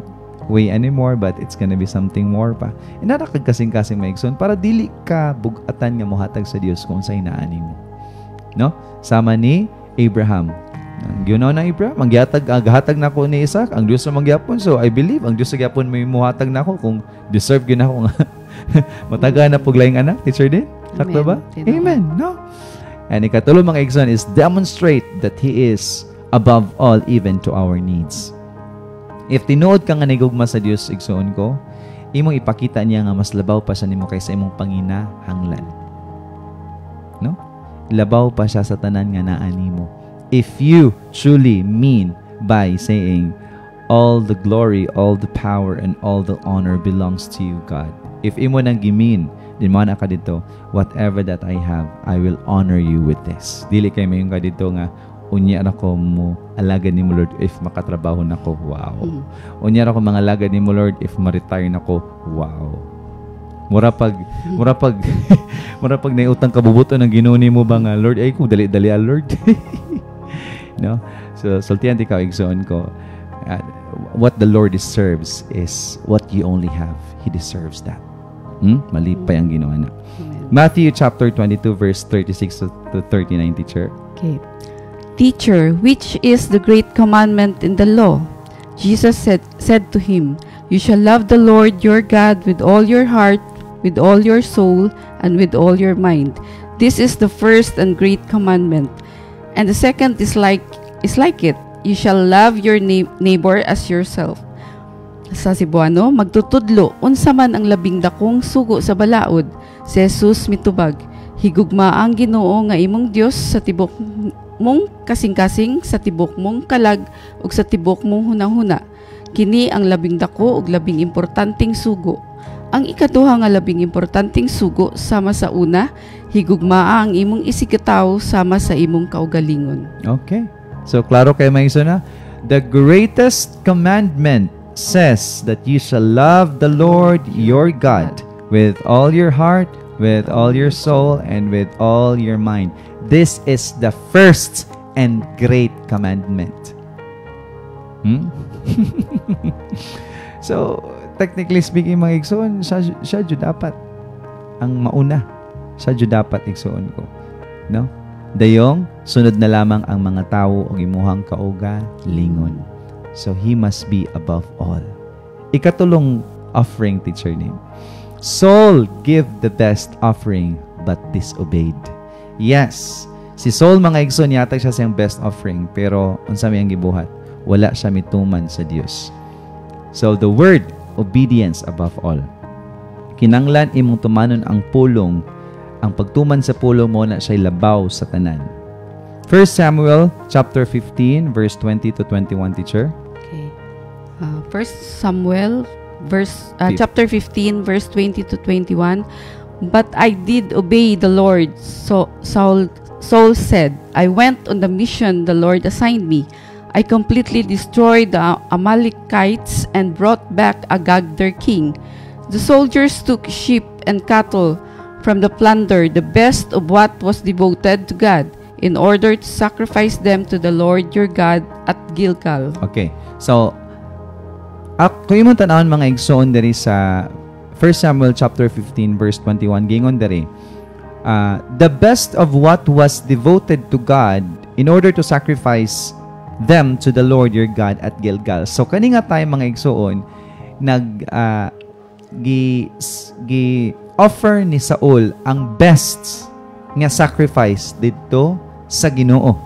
way anymore, but it's gonna be something more pa. Inarakag kasing-kasing maigsoon para dili ka bugatan nga mohatag sa Dios kung sa inaani mo. No? Sama ni Abraham. Ang ginawa na Abraham, maghatag na ako ni Isaac, ang Diyos na magyapon. So, I believe, ang Diyos na magyapon may muhatag na ako kung deserve yun ako nga. Mataga na puglayang anak, teacher din? Sakto ba? Amen. No? And ikatulo mga igsoon is demonstrate that He is above all even to our needs. If tinuod ka nga nigugma sa Diyos, igsoon ko, imong ipakita niya nga mas labaw pa siya nimo kaysa imong panginahanglan. No? Labaw pa siya sa tanan nga naa nimo. If you truly mean by saying, all the glory, all the power, and all the honor belongs to you, God. If imo nang gimin, din mo na ka dito, whatever that I have, I will honor you with this. Dili kay mayon ka dito nga, unya ako mo, alagad ni mo, Lord, if makatrabaho na ko, wow. Unya ako mga alagad ni mo, Lord, if ma-retire na ko, wow. Mura pag naiutang kabubuto ng Ginoo nimo ba nga, Lord, ay kung dali-dali, Lord. No? So, sultihan ti ka, igsoon ko, what the Lord deserves is what you only have. He deserves that. Mali pa yung ginawa na. Matthew chapter 22, verse 36 to 39, teacher. Okay. Teacher, which is the great commandment in the law? Jesus said to him, you shall love the Lord your God with all your heart, with all your soul, and with all your mind. This is the first and great commandment. And the second is like it. You shall love your neighbor as yourself. Sa Cebuano, magtutudlo, unsa man ang labing dakong sugo sa balaod, si Jesus mitubag, higugma ang Ginoo nga imong Dios sa tibok mong kasing-kasing, sa tibok mong kalag, ug sa tibok mong hunahuna. Kini ang labing dako ug labing importanteng sugo. Ang ikaduha nga labing importanteng sugo sama sa una, higugmaa ang imong isigataw sama sa imong kaugalingon. Okay. So, klaro kayo mga iso na? The greatest commandment says that you shall love the Lord your God with all your heart, with all your soul, and with all your mind. This is the first and great commandment. So, technically speaking, mga igsoon, siya jud dapat ang mauna. Siya jud dapat igsoon ko. No? Dayong, sunod na lamang ang mga tao o imuhang kaugalingon. So, He must be above all. Ikatulong offering, teacher name. Saul give the best offering but disobeyed. Yes, si Saul mga igsoon, yatag siya siyang best offering, pero unsa may ang gibuhat? Wala siya mituman sa Dios. So, the word, obedience above all. Kinanglan imong tumanon ang pulong. Ang pagtuman sa pulong mo na siya'y labaw sa tanan. 1 Samuel chapter 15 verse 20 to 21, teacher. Okay. 1 Samuel chapter 15 verse 20 to 21. But I did obey the Lord. So Saul said, I went on the mission the Lord assigned me. I completely destroyed the Amalekites and brought back Agag their king. The soldiers took sheep and cattle from the plunder, the best of what was devoted to God, in order to sacrifice them to the Lord your God at Gilgal. Okay. So, kung imong tanawon mga igsoon diri sa 1 Samuel chapter 15 verse 21, gingon diri, the best of what was devoted to God in order to sacrifice them to the Lord your God at Gilgal. So, kani nga tayo mga igsoon, offer ni Saul ang best nga sacrifice dito sa Ginoo.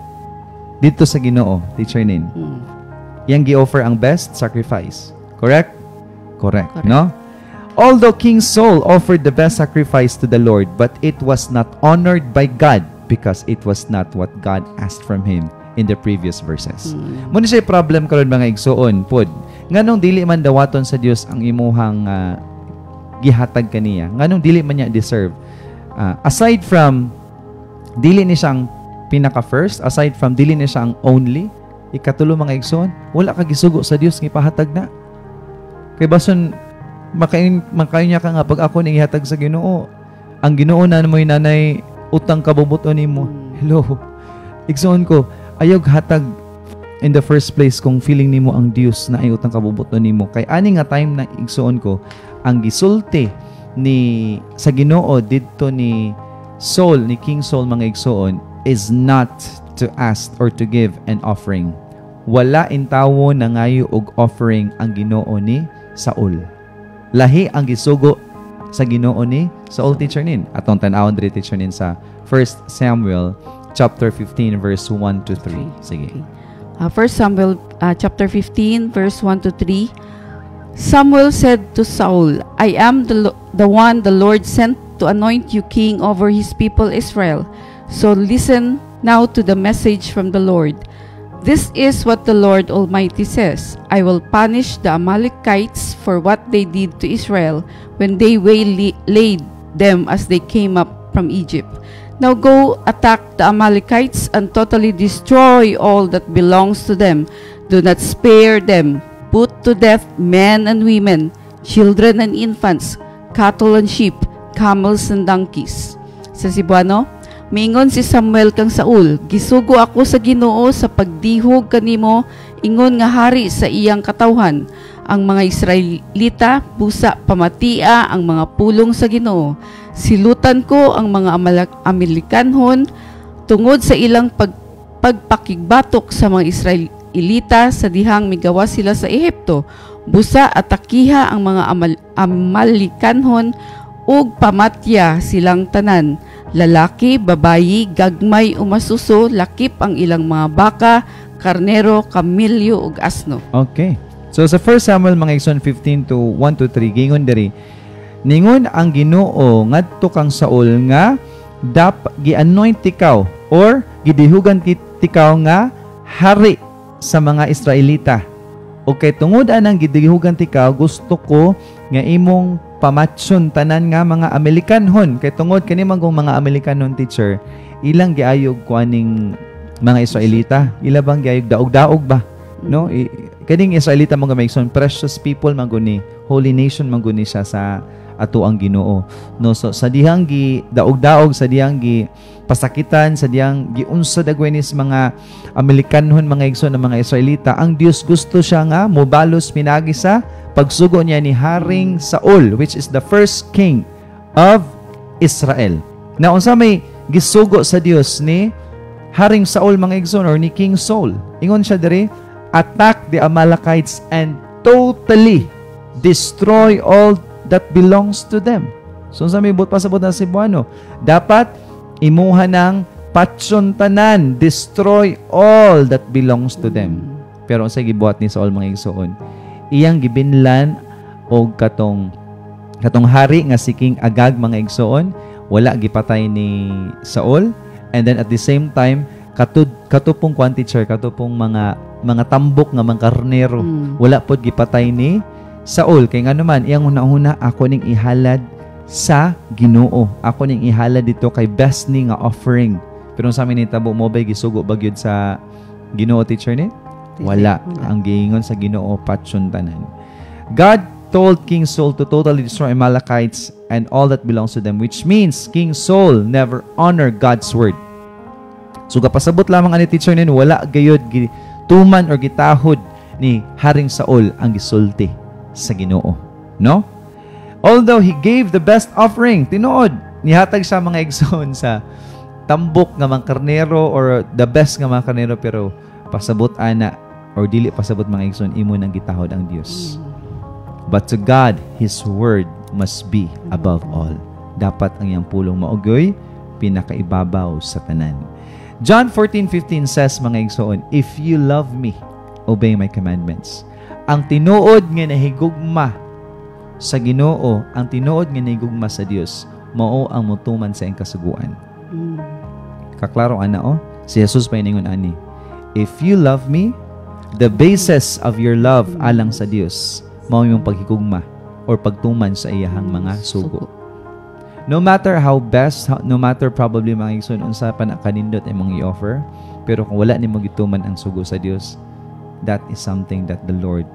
Dito sa Ginoo, teacher nin. Yang gi-offer ang best sacrifice. Correct? Correct, no? Although King Saul offered the best sacrifice to the Lord, but it was not honored by God because it was not what God asked from him in the previous verses. Muna siya problem karon mga igsoon, pod. Nganong dili man dawaton sa Dios ang imuhang gihatag kaniya, nganong dili man niya deserve. Aside from dili ni siyang pinaka first, aside from dili ni siyang only, ikatulo mga igsoon, wala ka gisugo sa Dios nga ipahatag na. Kay bason makain niya ka nga pag ako ning ihatag sa Ginoo, ang Ginoo na mo'y nanay utang kabubuton nimo. Hello. Igsoon ko, ayog hatag in the first place kung feeling nimo ang Dios na ayot ang kabubuton nimo. Kay ani nga time na igsuon ko, ang gisulti ni sa Ginoo didto ni Saul, ni King Saul mga igsuon, is not to ask or to give an offering. Wala intawo na ngayo og offering ang Ginoo ni Saul. Lahi ang gisugo sa Ginoo ni Saul, teacher nin. Atong tan-awon diri teacher nin sa 1 Samuel chapter 15 verse 1 to 3. Sige. 1 Samuel chapter 15 verse 1 to 3. Samuel said to Saul, I am the one the Lord sent to anoint you king over his people Israel. So listen now to the message from the Lord. This is what the Lord Almighty says. I will punish the Amalekites for what they did to Israel when they waylaid them as they came up from Egypt. Now go attack the Amalekites and totally destroy all that belongs to them. Do not spare them. Put to death men and women, children and infants, cattle and sheep, camels and donkeys. Sa Cebuano, miingon si Samuel kang Saul, gisugo ako sa Ginoo sa pagdihog kanimo, ingon nga hari sa iyang katawhan. Ang mga Israelita busa pamatia ang mga pulong sa Ginoo. Silutan ko ang mga Amalekanhon tungod sa ilang pagpakigbatok sa mga Israelita sa dihang migawa sila sa Ehipto. Busa atakiha ang mga Amalekanhon ug pamatya silang tanan. Lalaki, babayi, gagmay o masuso, lakip ang ilang mga baka, karnero, kamilyo ug asno. Okay. So sa 1 Samuel mga igsoon 15 to 1 to 3 gingon diri, ningon ang Ginoo ngadto kang Saul nga gi-anoint ikaw or gidihugan tikaw nga hari sa mga Israelita. O kay tungod anang gidihugan tikaw, gusto ko nga imong pamatsyon tanan nga mga Amalekanhon. Kay tungod kani man kung mga Amalekanhon, teacher, ilang giayog kuaning mga Israelita, ila bang giayog daog-daog ba? No? Kaning Israelita mga maigsoon, precious people man guni, holy nation man guni siya sa ato ang Ginoo. No, so sa dihang gi daog-daog, sa dihang gi pasakitan, sa diyang giunsa dagwenis mga Amalekanhon, mga igsoon ng mga Israelita, ang Dios gusto siya nga mobalos pinagi sa pagsugo niya ni Haring Saul, which is the first king of Israel. Na unsa may gisugo sa Dios ni Haring Saul mga igsoon or ni King Saul, ingon siya diri, attack the Amalekites and totally destroy all that belongs to them. So unsa may but pasabot na Cebuano, dapat imuha ng patson tanan, destroy all that belongs to them. Pero sa gibuhat ni Saul mga igsoon, iyang gibinlan og katong hari nga si King Agag mga igsoon, wala gipatay ni Saul, and then at the same time katupong teacher, katupong mga tambok nga mga karnero, wala pod gipatay ni Saul. Kay nga naman iyang una-una, ako ning ihalad sa Ginoo. Ako ning ihala dito kay best ni nga offering. Pero sa amin nitabo mo ba gisugo ba gyud sa Ginoo, teacher ni? Wala. Ang giingon sa Ginoo patson tanan. God told King Saul to totally destroy Amalekites and all that belongs to them, which means King Saul never honor God's word. So kapasabot lamang ani teacher nin, wala gayud gituman or gitahod ni Haring Saul ang gisulti sa Ginoo. No? Although he gave the best offering, tinuod, nihatag siya mga igsoon sa tambok nga mga karnero or the best nga mga karnero, pero pasabot ana or dili pasabot mga igsoon, imo nang gitahod ang Dios. But to God, His word must be above all. Dapat ang iyang pulong maugoy pinakaibabaw sa tanan. John 14:15 says mga igsoon, if you love me, obey my commandments. Ang tinuod nga nahigugma sa Ginoo, ang tinuod nga nahigugma sa Dios, mao ang mutuman sa iyang kasuguan. Kaklaro ana si Jesus pa iningon ani, if you love me, the basis of your love alang sa Dios mao yung paghigugma or pagtuman sa iyahang mga sugo. No matter how best, no matter probably mga igsoon unsa pa na kanindot imong i-offer, pero kung wala nimo gituman ang sugo sa Dios, that is something that the Lord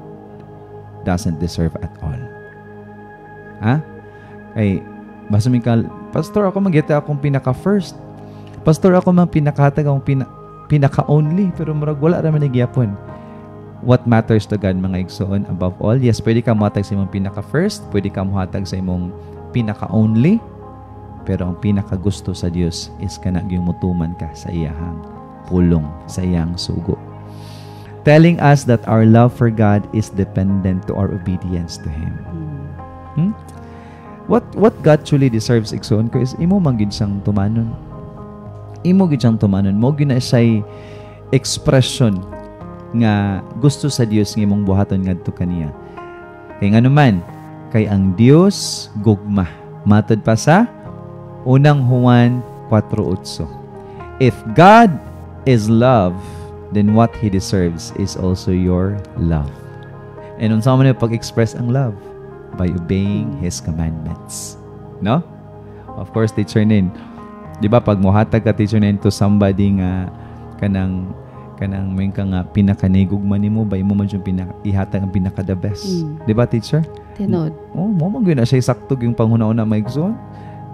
doesn't deserve at all. Ha? Ay, basta pastor, ako magita akong pinaka-first. Pastor, ako mang pinakahatag akong pinaka-only, pero murag wala raman nagyapon. What matters to God, mga igsoon, above all, yes, pwede ka muhatag sa imong pinaka-first, pwede ka muhatag sa imong pinaka-only, pero ang pinaka-gusto sa Dios is kanang yung mutuman ka sa iyahang pulong, sa iyang sugo. Telling us that our love for God is dependent to our obedience to Him. What God truly deserves, igsoon ko, is imo man gid siyang tumanon. Imo gid siyang tumanon. Mo gyud na siya'y expression nga gusto sa Dios nga imong buhaton ngadto kaniya. Kay ngano man, kay ang Dios gugma. Matod pa sa unang Juan 4:8. If God is love, then what He deserves is also your love. And unsa man pag-express ang love? By obeying His commandments. No? Of course, teacher nin. Di ba, pag muhatag ka, teacher nin, to somebody nga kanang may ka nga pinakanigugman nimo ba imo man yung ihatag ang pinaka the best. Di ba, teacher? Tinod. Mo man gyud na siya sakto yung panghuna-una maigsoon.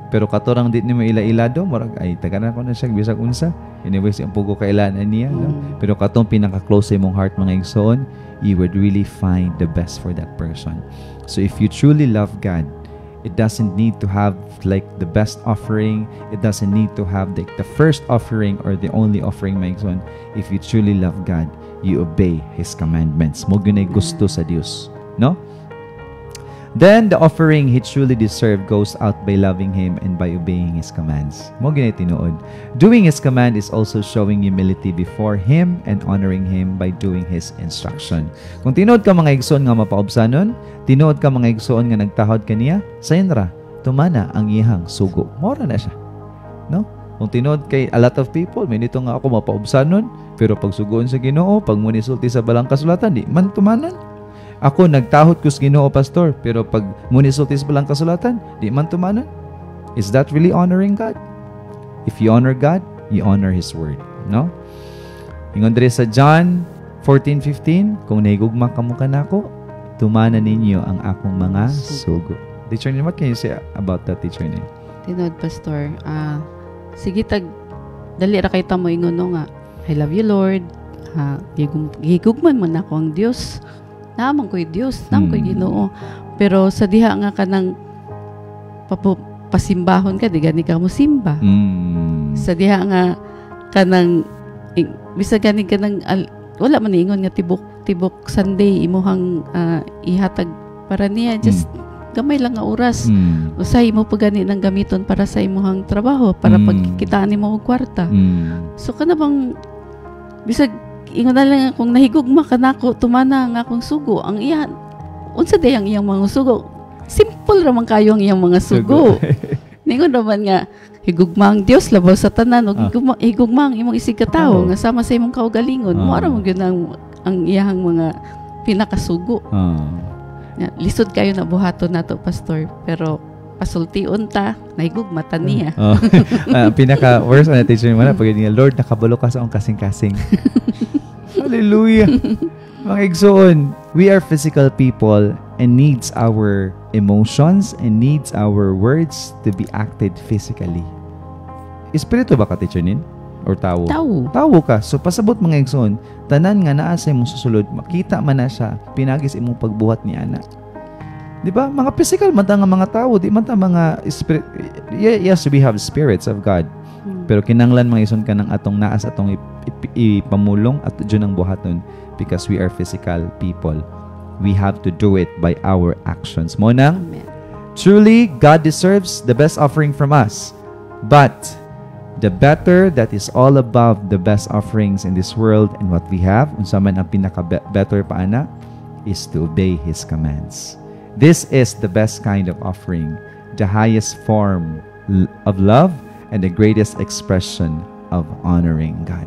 Pero katorang dit nimo ila-ilado, murag ay tagana ko na siya bisag unsa. Anyways, ang pugo kailangan niya, no? Pero katong pinaka-close sa imong heart, mga igsoon, you would really find the best for that person. So if you truly love God, it doesn't need to have like the best offering. It doesn't need to have the first offering or the only offering, my son. If you truly love God, you obey His commandments. Mo gyud gusto sa Dios, no? Then the offering He truly deserved goes out by loving Him and by obeying His commands. Mo gyud tinuod. Doing His command is also showing humility before Him and honoring Him by doing His instruction. Kung tinuod ka, mga igsoon, nga mapaobsanon, tinuod ka, mga igsoon, nga nagtahod kaniya, sayon ra tumana ang iyang sugo. Mora na siya, no? Kung tinuod kay a lot of people, may nito nga ako mapaobsanon, pero pag sugoon sa Ginoo, pag munisulti sa balang kasulatan, di man tumanan. Ako nagtahod ko sa Ginoo, pastor, pero pag munisulti sa balang kasulatan, di man tumanan. Is that really honoring God? If you honor God, you honor His word, no? Ingon diri sa John 14:15, kung nahigugma kamo kanako, tumana ninyo ang akong mga sugo. Teacher Nin, what can you say about that, Teacher Nin? Tinod, pastor. Sige, dali ra kay tamo ingon nga, I love you, Lord. Higugman man ako ang Dios. Naman ko'y Dios, naman ko'y Ginoo. Pero sa diha nga kanang pasimbahon ka, di gani ka mo simba. Sa diha nga kanang bisa gani ka ng wala man ingon nga tibok Sunday imuhang ihatag para niya, just gamay lang nga oras. Usay mo pa gani ng gamiton para sa imuhang trabaho, para pagkitaan nimo og kwarta. So kana bang bisag ingon na lang kung nahigugma ka nako, tumana nga akong sugo, ang iyan unsa day ang iyang mga sugo, simple raman kayo ang iyang mga sugo. Ningon naman nga higugma ang Dios labaw sa tanan, ug higugma ang imong isig ka tawo nga sama sa imong kaugalingon. Mo ra mo gyud ang iyang mga pinakasugo. Lisod kayo na buhaton nato, pastor, pero pasultiun ta, nahigugma ta niya. Pinaka-worst na teacher mo na, pag niya, Lord, nakabalo ka sa akong kasing-kasing. Hallelujah! Mga igsoon, we are physical people and needs our emotions and needs our words to be acted physically. Espiritu ba ka, teacher Nin? Or tawo? Tawo ka. So, pasabot, mga igsoon, tanan nga naa sa imong susulod, makita man na siya, pinagis imong pagbuhat ni ana. Di ba? Mga physical man ta nga mga tao, di man ta mga spirit. Yes, we have spirits of God. Pero kinanglan mga ison ka ng atong naas atong ipamulong at dyan ang buhaton because we are physical people. We have to do it by our actions. Mona, truly, God deserves the best offering from us. But the better that is all above the best offerings in this world and what we have, unsa man ang pinaka-better paana, is to obey His commands. This is the best kind of offering, the highest form of love, and the greatest expression of honoring God.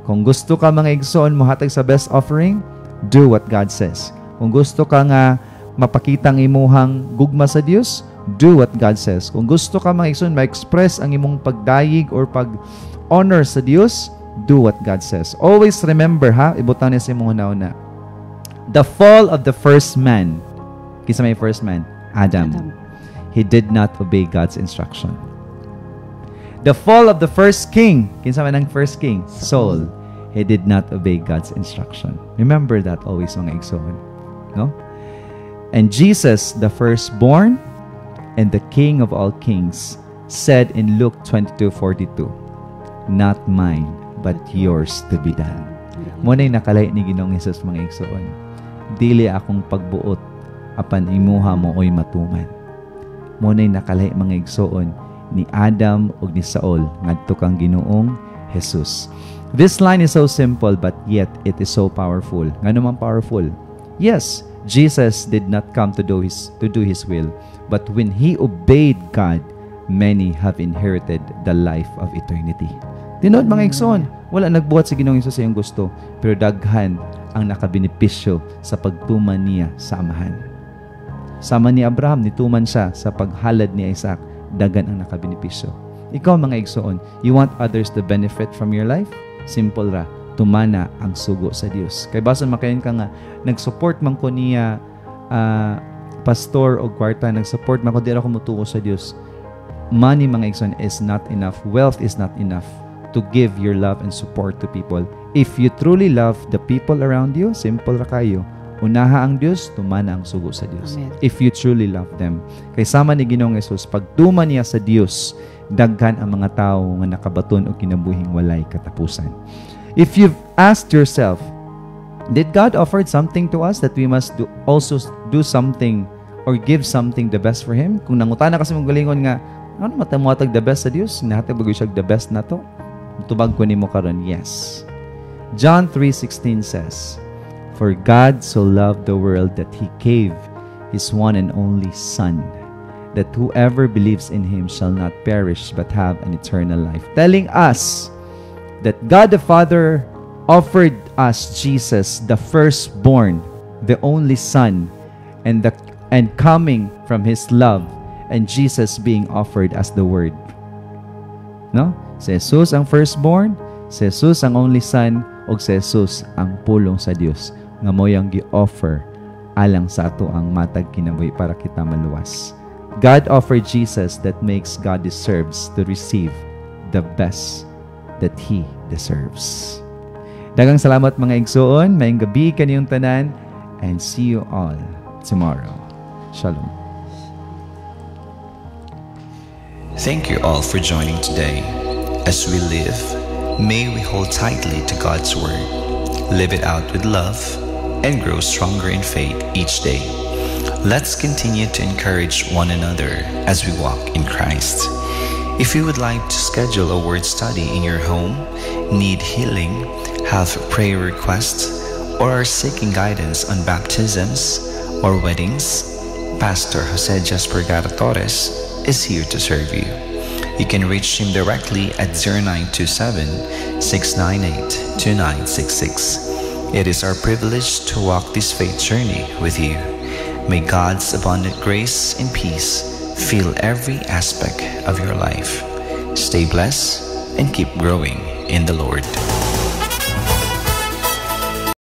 Kung gusto ka, mga igsoon, mohatag sa best offering, do what God says. Kung gusto ka nga mapakitang imuhang gugma sa Dios, do what God says. Kung gusto ka, mga igsoon, ma-express ang imong pagdayig or pag-honor sa Dios, do what God says. Always remember, ibutan niya sa imong una-una, the fall of the first man. Kisa may first man? Adam. He did not obey God's instruction. The fall of the first king. Kinsa man ang first king? Saul. he did not obey God's instruction. Remember that always, mga igsoon. No? And Jesus, the firstborn and the King of all kings, said in Luke 22:42, "Not mine, but yours to be done." Muna'y nakalay ni Ginoong Hesus, mga igsoon. Dili akong pagbuot apan imuha mo oy matuman. Muna'y nakalay, mga igsoon, ni Adam ug ni Saul ngadto kang Ginoong Hesus. This line is so simple, but yet it is so powerful. Ngano man powerful? Yes, Jesus did not come to do his will, but when he obeyed God, many have inherited the life of eternity. Tinood, mga igsoon, wala nagbuhat sa Ginoong Hesus sa iyong gusto, pero daghan ang nakabenepisyo sa pagtuman niya sa amahan. Sama ni Abraham, nituman siya sa paghalad ni Isaac, dagan ang nakabenepisyo. Ikaw, mga igsoon, you want others to benefit from your life? Simple ra, tumana ang sugo sa Dios. Kay bason makayon ka nga, nag-support man ko niya pastor o kwarta, nag-support man ko, di ako mutuo sa Dios. Money, mga igsoon, is not enough. Wealth is not enough to give your love and support to people. If you truly love the people around you, simple ra kayo, unaha ang Dios, tumana ang sugo sa Dios. Amen. If you truly love them. Kay sama ni Ginoong Hesus, pagtuman niya sa Dios, daghan ang mga tao nga nakabaton o kinabuhing walay katapusan. If you've asked yourself, did God offer something to us that we must also do something or give something the best for Him? Kung nangutana kasi mong galingon nga, ano matamuatag the best sa Dios? Nahatag bagay siya the best na to? Tubag ko nimo karon, yes. John 3:16 says, "For God so loved the world that He gave His one and only Son, that whoever believes in Him shall not perish but have an eternal life." Telling us that God the Father offered us Jesus, the firstborn, the only Son, and coming from His love, and Jesus being offered as the Word. No? Si Jesus ang firstborn, si Jesus ang only Son, o si Jesus ang pulong sa Dios nga mo'y gi-offer alang sa ato ang matag kinabuhi para kita maluwas. God offered Jesus that makes God deserves to receive the best that He deserves. Daghang salamat, mga igsoon. Maayong gabi kaniyong tanan, and see you all tomorrow. Shalom. Thank you all for joining today. As we live, may we hold tightly to God's Word, live it out with love, and grow stronger in faith each day. Let's continue to encourage one another as we walk in Christ. If you would like to schedule a word study in your home, need healing, have prayer requests, or are seeking guidance on baptisms or weddings, Pastor Jose Jasper Gara Torres is here to serve you. You can reach him directly at 0927-698-2966. It is our privilege to walk this faith journey with you. May God's abundant grace and peace fill every aspect of your life. Stay blessed and keep growing in the Lord.